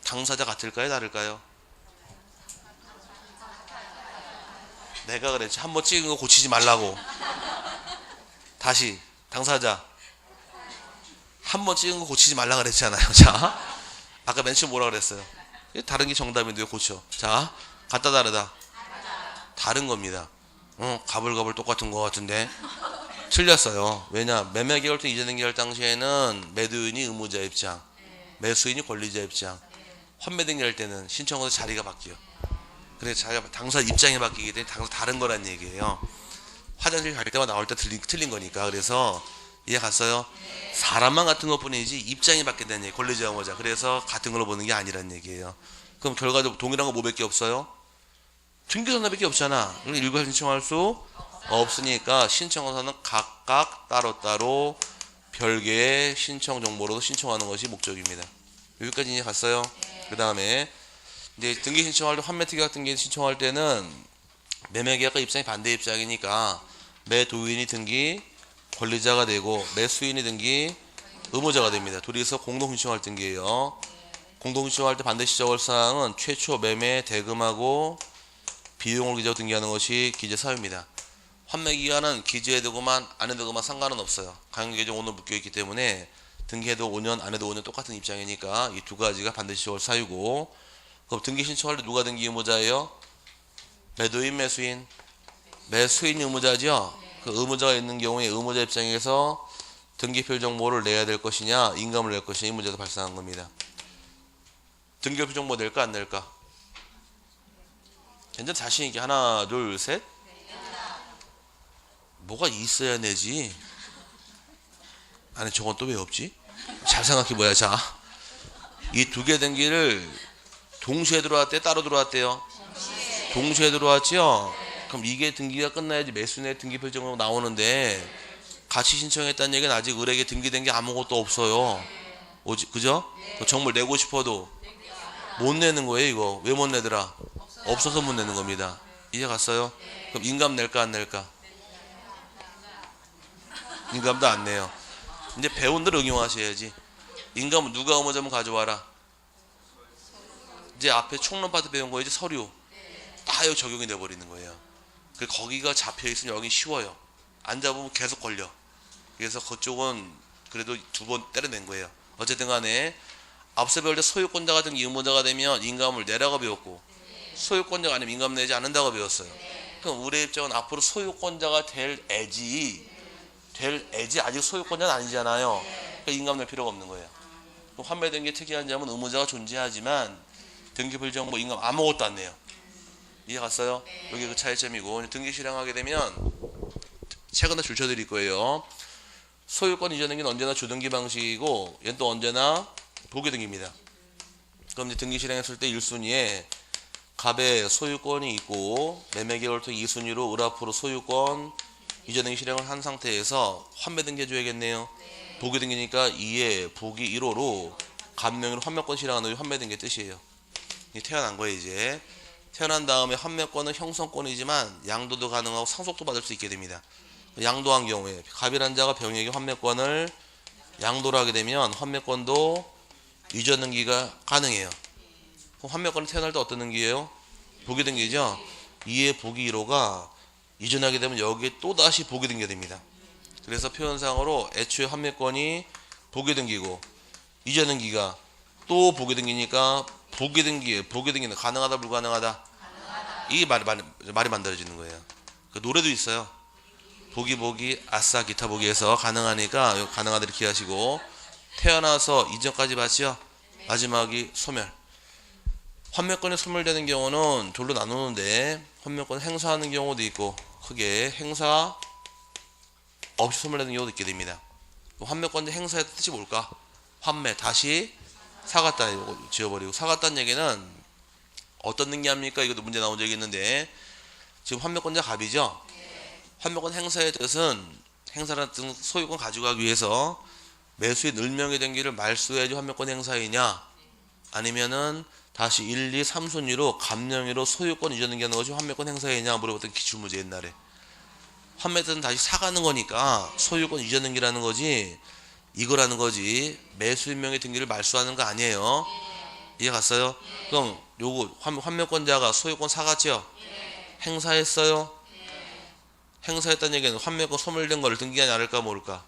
당사자 같을까요? 다를까요? 내가 그랬지. 한번 찍은 거 고치지 말라고. 다시 당사자 한 번 찍은 거 고치지 말라 그랬잖아요. 자, 아까 맨 처음 뭐라 그랬어요? 다른 게 정답인데 왜 고쳐? 자, 같다 다르다? 다른 겁니다. 가불가불 똑같은 거 같은데 틀렸어요. 왜냐? 매매 계열 때 이전 등기할 당시에는 매도인이 의무자 입장, 매수인이 권리자 입장. 환매 등기할 때는 신청서 자리가 바뀌어요. 그래서 자기가 당사 입장이 바뀌기 때문에 당사 다른 거란 얘기예요. 화장실 갈 때마다 나올 때 틀린 거니까. 그래서 이해 갔어요? 사람만 같은 것 뿐이지 입장이 바뀐다는 얘기. 권리자 의무자. 그래서 같은 걸로 보는 게 아니란 얘기예요. 그럼 결과적으로 동일한 거 뭐밖에 없어요? 등기소나밖에 없잖아. 일괄 신청할 수 없으니까 신청서는 각각 따로따로 별개의 신청 정보로도 신청하는 것이 목적입니다. 여기까지 이해 갔어요? 그 다음에 이제 등기 신청할 때 환매특약 등기 신청할 때는 매매계약과 입장이 반대 입장이니까 매도인이 등기 권리자가 되고 매수인이 등기 의무자가 됩니다. 둘이서 공동 신청할 등기예요. 공동 신청할 때 반드시 적을 사항은 최초 매매 대금하고 비용을 기재하고 등기하는 것이 기재 사유입니다. 환매 기간은 기재해두고만 안 해두고만 상관은 없어요. 강요 개정 오늘 묶여 있기 때문에 등기해도 5년 안 해도 5년 똑같은 입장이니까 이 두 가지가 반드시 적을 사유고. 그럼 등기 신청할 때 누가 등기 의무자예요? 매도인 매수인? 매수인 의무자죠. 그 의무자가 있는 경우에 의무자 입장에서 등기표 정보를 내야 될 것이냐 인감을 낼 것이냐 이 문제도 발생한 겁니다. 등기표 정보 낼까 안 낼까? 괜찮 자신 있게 하나 둘 셋? 뭐가 있어야 내지. 아니 저건 또 왜 없지? 잘 생각해 보야. 자, 이 두 개 등기를 동시에 들어왔대 따로 들어왔대요? 동시에 들어왔죠? 그럼 이게 등기가 끝나야지 매수인의 등기표 정보 나오는데 같이 신청했다는 얘기는 아직 을에게 등기된 게 아무것도 없어요. 그죠? 정보를 내고 싶어도 못 내는 거예요. 이거 왜 못 내더라? 없어서 못 내는 겁니다. 이해 갔어요? 그럼 인감 낼까 안 낼까? 인감도 안 내요. 이제 배운들 응용하셔야지. 인감은 누가 의무자면 가져와라. 이제 앞에 총론 파트 배운 거 이제 서류 다 여기 적용이 돼 버리는 거예요. 거기가 잡혀 있으면 여기 쉬워요. 안 잡으면 계속 걸려. 그래서 그쪽은 그래도 두 번 때려낸 거예요. 어쨌든 간에 앞서 배울 때 소유권자가 등기 의무자가 되면 인감을 내라고 배웠고 소유권자가 아니면 인감 내지 않는다고 배웠어요. 그럼 우리의 입장은 앞으로 소유권자가 될 애지 아직 소유권자는 아니잖아요. 그러니까 인감 낼 필요가 없는 거예요. 그럼 환매등기에 특이한 점은 의무자가 존재하지만 등기불정보 인감 아무것도 안 내요. 이해 갔어요? 여기 그 차이점이고 등기 실행하게 되면 최근에 줄쳐드릴 거예요. 소유권 이전 등기는 언제나 주등기 방식이고 얘는 또 언제나 보기등기입니다. 그럼 이제 등기 실행했을 때 1순위에 갑에 소유권이 있고 매매계획을 2순위로 을 앞으로 소유권 이전 등기 실행을 한 상태에서 환매 등기 해줘야겠네요. 보기등기니까 2에 보기 1호로 갑명의로 환매권 실행하는 환매 등기 뜻이에요. 이게 태어난 거예요. 이제 태어난 다음에 환매권은 형성권이지만 양도도 가능하고 상속도 받을 수 있게 됩니다. 양도한 경우에 갑이란 자가 병에게 환매권을 양도를 하게 되면 환매권도 이전 등기가 가능해요. 그럼 환매권이 태어날 때 어떤 등기예요? 보기 등기죠. 2의 보기 1호가 이전하게 되면 여기에 또다시 보기 등기가 됩니다. 그래서 표현상으로 애초에 환매권이 보기 등기고 이전 등기가 또 보기 등기니까 보기 등기는 가능하다 불가능하다? 이 말이 만들어지는 거예요. 그 노래도 있어요. 보기 아싸 기타 보기에서 가능하니까 가능하다 이렇게 하시고 태어나서 이전까지 봤죠. 마지막이 소멸. 환매권이 소멸되는 경우는 둘로 나누는데 환매권 행사하는 경우도 있고 크게 행사 없이 소멸되는 경우도 있게 됩니다. 환매권 행사의 뜻이 뭘까? 환매 다시 사갔다 이거 지워버리고 사갔다는 얘기는 어떤 등기합니까? 이것도 문제 나온 적이 있는데 지금 환매권자 갑이죠. 환매권 행사의 뜻은 행사라는 뜻은 소유권 가져가기 위해서 매수인 을명의 등기를 말소해야지 환매권 행사이냐 아니면은 다시 1, 2, 3순위로 갑명의로 소유권 이전 등기하는 것이 환매권 행사이냐 물어봤던 기출문제 옛날에. 환매 뜻은 다시 사가는 거니까 소유권 이전 등기라는 거지 이거라는 거지 매수인명의 등기를 말소하는 거 아니에요. 이해 갔어요? 그럼 요거 환매권자가 소유권 사갔죠? 행사했어요? 행사했다는 얘기는 환매권 소멸된 거를 등기하냐 않을까 모를까?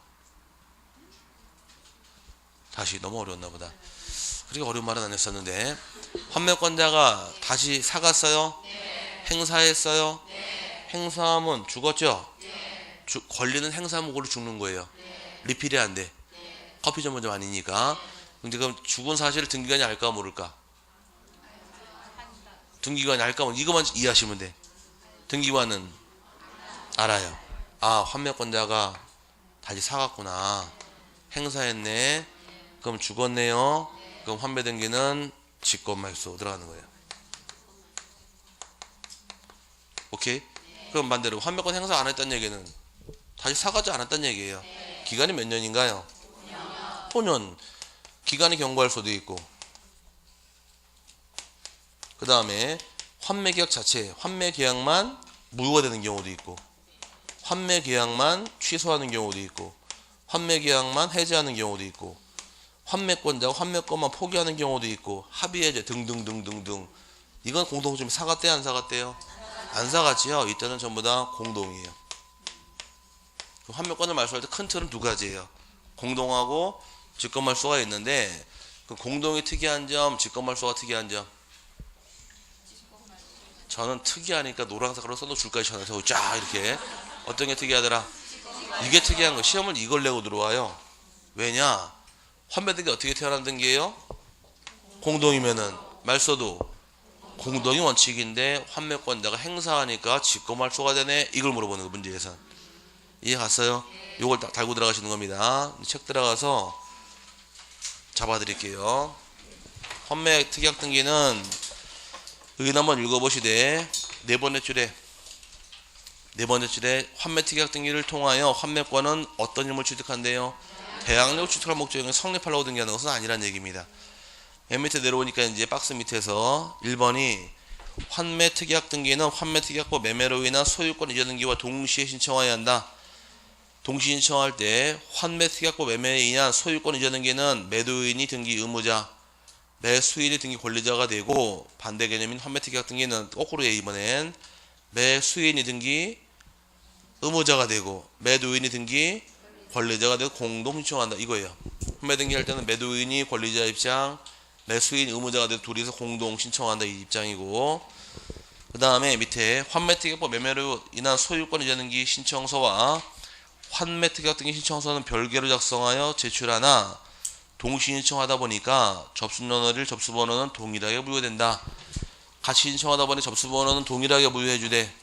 다시 너무 어려웠나 보다. 그렇게 어려운 말은 안 했었는데 환매권자가 다시 사갔어요? 행사했어요? 행사하면 죽었죠? 권리는 행사하면 죽는 거예요. 리필이 안 돼. 커피 전문점 아니니까. 근데 그럼 죽은 사실을 등기관이 알까 모를까? 등기관이 알까 모를까? 이것만 이해하시면 돼. 등기관은 알아요. 아, 환매권자가 다시 사갔구나. 행사했네. 그럼 죽었네요. 그럼 환매 등기는 직권말소 들어가는 거예요. 오케이? 그럼 반대로 환매권 행사 안 했다는 얘기는 다시 사가지 않았다는 얘기예요. 기간이 몇 년인가요? 5년. 기간이 경고할 수도 있고 그 다음에 환매계약 자체 환매계약만 무효가 되는 경우도 있고 환매계약만 취소하는 경우도 있고 환매계약만 해지하는 경우도 있고 환매권자가 환매권만 포기하는 경우도 있고 합의해제 등등등등등. 이건 공동점이 사갔대요 안 사갔대요? 안 사갔지요. 이때는 전부 다 공동이에요. 환매권을 말소할 때 큰 틀은 두 가지예요. 공동하고 직권말소가 있는데 그 공동이 특이한 점, 직권말소가 특이한 점. 저는 특이하니까 노란색으로 써놓은 줄까지 쳐놔서 쫙 이렇게. 어떤 게 특이하더라? 이게 특이한 거. 시험을 이걸 내고 들어와요. 왜냐? 환매 등기 어떻게 태어난 등기예요? 공동이면은 말소도 공동이 원칙인데 환매권자가 행사하니까 직권말소가 되네. 이걸 물어보는 거 문제에서. 이해 갔어요? 요걸 달고 들어가시는 겁니다. 책 들어가서 잡아드릴게요. 환매 특약 등기는 여기 한번 읽어보시되 네 번째 줄에 환매 특약 등기를 통하여 환매권은 어떤 임무를 취득한대요? 대항력 취득할 목적에 성립하려고 등기하는 것은 아니란 얘기입니다. 맨 밑에 내려오니까 이제 박스 밑에서 1번이 환매 특약 등기는 환매 특약법 매매로 인한 소유권 이전 등기와 동시에 신청해야 한다. 동시 신청할 때 환매 특약법 매매에 의한 소유권 이전 등기는 매도인이 등기 의무자, 매수인이 등기 권리자가 되고 반대 개념인 환매 특약 등기는 거꾸로 해. 이번엔 매수인이 등기 의무자가 되고 매도인이 등기 권리자가 되고 공동 신청한다 이거예요. 환매 등기할 때는 매도인이 권리자 입장, 매수인 의무자가 돼 둘이서 공동 신청한다 이 입장이고, 그 다음에 밑에 환매특약법 매매로 인한 소유권 이전 등기 신청서와 환매특약 등기 신청서는 별개로 작성하여 제출하나 동시 신청하다 보니까 접수번호를 접수번호는 동일하게 부여된다. 같이 신청하다 보니 접수번호는 동일하게 부여해주되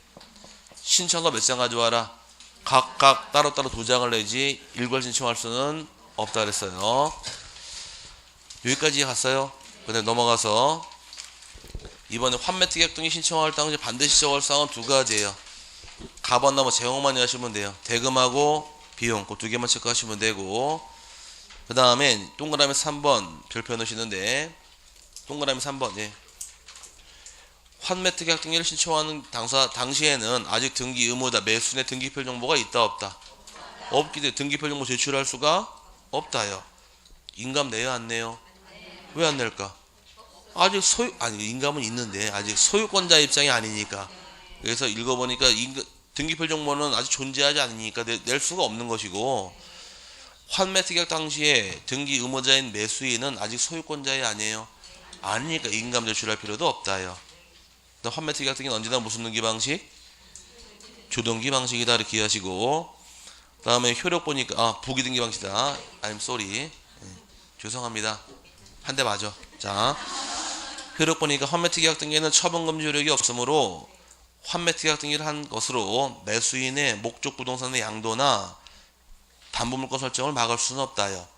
신청서 몇 장 가져와라. 각각 따로따로 2장을 내지 일괄 신청할 수는 없다 그랬어요. 여기까지 갔어요. 그 다음에 넘어가서 이번에 환매특약 등기 신청할 당시 반드시 적을 사항은 2가지예요. 가번나 뭐 제목만 하시면 돼요. 대금하고 비용 그 2개만 체크하시면 되고, 그 다음에 동그라미 3번 별표 넣으시는데 동그라미 3번 예. 환매특약 등기를 신청하는 당시에는 아직 등기 의무자 매수인의 등기표 정보가 있다 없다? 없기 때문에 등기표 정보 제출할 수가 없다요. 인감 내요 안 내요? 왜 안 낼까? 아직 인감은 있는데 아직 소유권자 입장이 아니니까. 그래서 읽어보니까 등기표 정보는 아직 존재하지 않으니까 낼 수가 없는 것이고, 환매특약 당시에 등기 의무자인 매수인은 아직 소유권자이 아니에요. 아니니까 인감 제출할 필요도 없다요. 환매특약 등기는 언제나 무슨 등기 방식? 조등기 방식이다 이렇게 이해하시고, 그 다음에 효력 보니까 부기 등기 방식이다. I'm sorry. 죄송합니다. 한 대 맞아. 자, 효력 보니까 환매특약 등기에는 처분금지 효력이 없으므로 환매특약 등기를 한 것으로 매수인의 목적 부동산의 양도나 담보물권 설정을 막을 수는 없다요.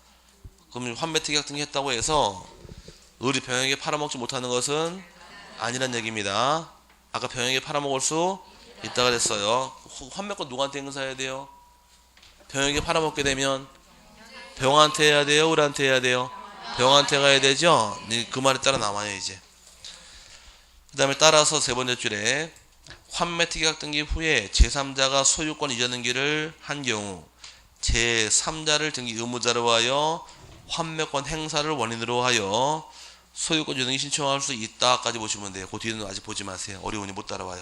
그럼 환매특약 등기 했다고 해서 을이 병에게 팔아먹지 못하는 것은 아니란 얘기입니다. 아까 병에게 팔아먹을 수 있다가 됐어요. 환매권 누구한테 행사해야 돼요? 병에게 팔아먹게 되면 병한테 해야 돼요? 을한테 해야 돼요? 병한테 가야 되죠? 그 말에 따라 나와요 이제. 그 다음에 따라서 3번째 줄에 환매특약 등기 후에 제3자가 소유권 이전 등기를 한 경우 제3자를 등기 의무자로 하여 환매권 행사를 원인으로 하여 소유권 이전 등기 신청할 수 있다까지 보시면 돼요. 그 뒤는 아직 보지 마세요. 어려우니 못 따라와요.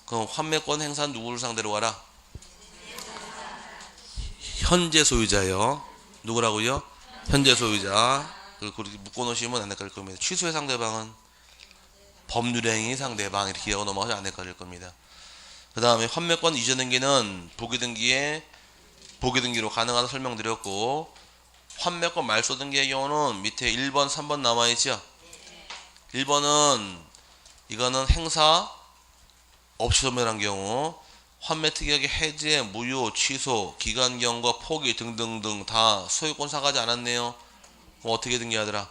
그럼 환매권 행사는 누구를 상대로 하라? 현재 소유자요. 누구라고요? 현재 소유자. 그리고 묶어놓으시면 안 헷갈릴 겁니다. 취소의 상대방은 법률행위 상대방 이렇게 기억을 넘어가서 안 헷갈릴 겁니다. 그 다음에 환매권 이전 등기는 보기등기로 가능하다 설명드렸고, 환매권 말소 등기의 경우는 밑에 1번, 3번 남아있죠. 1번은 이거는 행사 없이 소멸한 경우, 환매특약의 해제, 무효, 취소, 기간 경과, 포기 등등등 다 소유권 사가지 않았네요. 그럼 어떻게 등기하더라?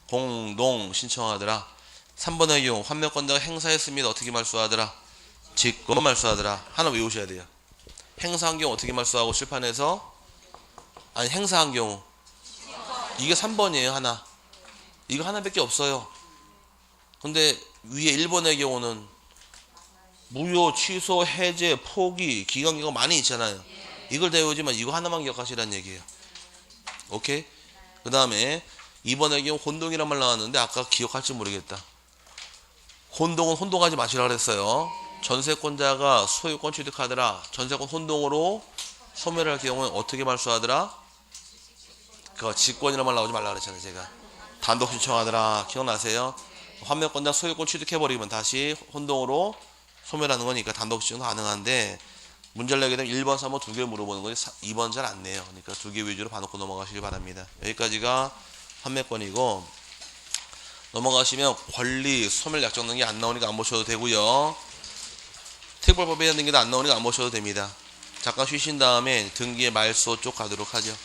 공동 신청하더라. 3번의 경우 환매권자가 행사했습니다. 어떻게 말소하더라? 직권 말소하더라. 하나 외우셔야 돼요. 행사한 경우 어떻게 말소하고 실판에서? 아니 행사한 경우 이게 3번이에요. 하나. 이거 하나밖에 없어요. 근데 위에 1번의 경우는 무효, 취소, 해제, 포기, 기간기가 많이 있잖아요. 이걸 다 외우지만 이거 하나만 기억하시라는 얘기예요. 오케이? 그 다음에 2번의 경우 혼동이란 말 나왔는데 아까 기억할지 모르겠다. 혼동은 혼동하지 마시라 그랬어요. 전세권자가 소유권 취득하더라. 전세권 혼동으로 소멸할 경우는 어떻게 말소하더라? 그 직권이란 말 나오지 말라 그랬잖아요. 제가 단독 신청하더라. 기억나세요? 환매권자 소유권 취득해버리면 다시 혼동으로 소멸하는 거니까 단독 신청 가능한데, 문제를 내게 되면 1번, 3번 2개 물어보는 거지 2번 잘 안 내요. 그러니까 2개 위주로 봐놓고 넘어가시기 바랍니다. 여기까지가 환매권이고, 넘어가시면 권리, 소멸 약정 등기 안 나오니까 안 보셔도 되고요. 특별법에 대한 등기도 안 나오니까 안 보셔도 됩니다. 잠깐 쉬신 다음에 등기의 말소 쪽 가도록 하죠.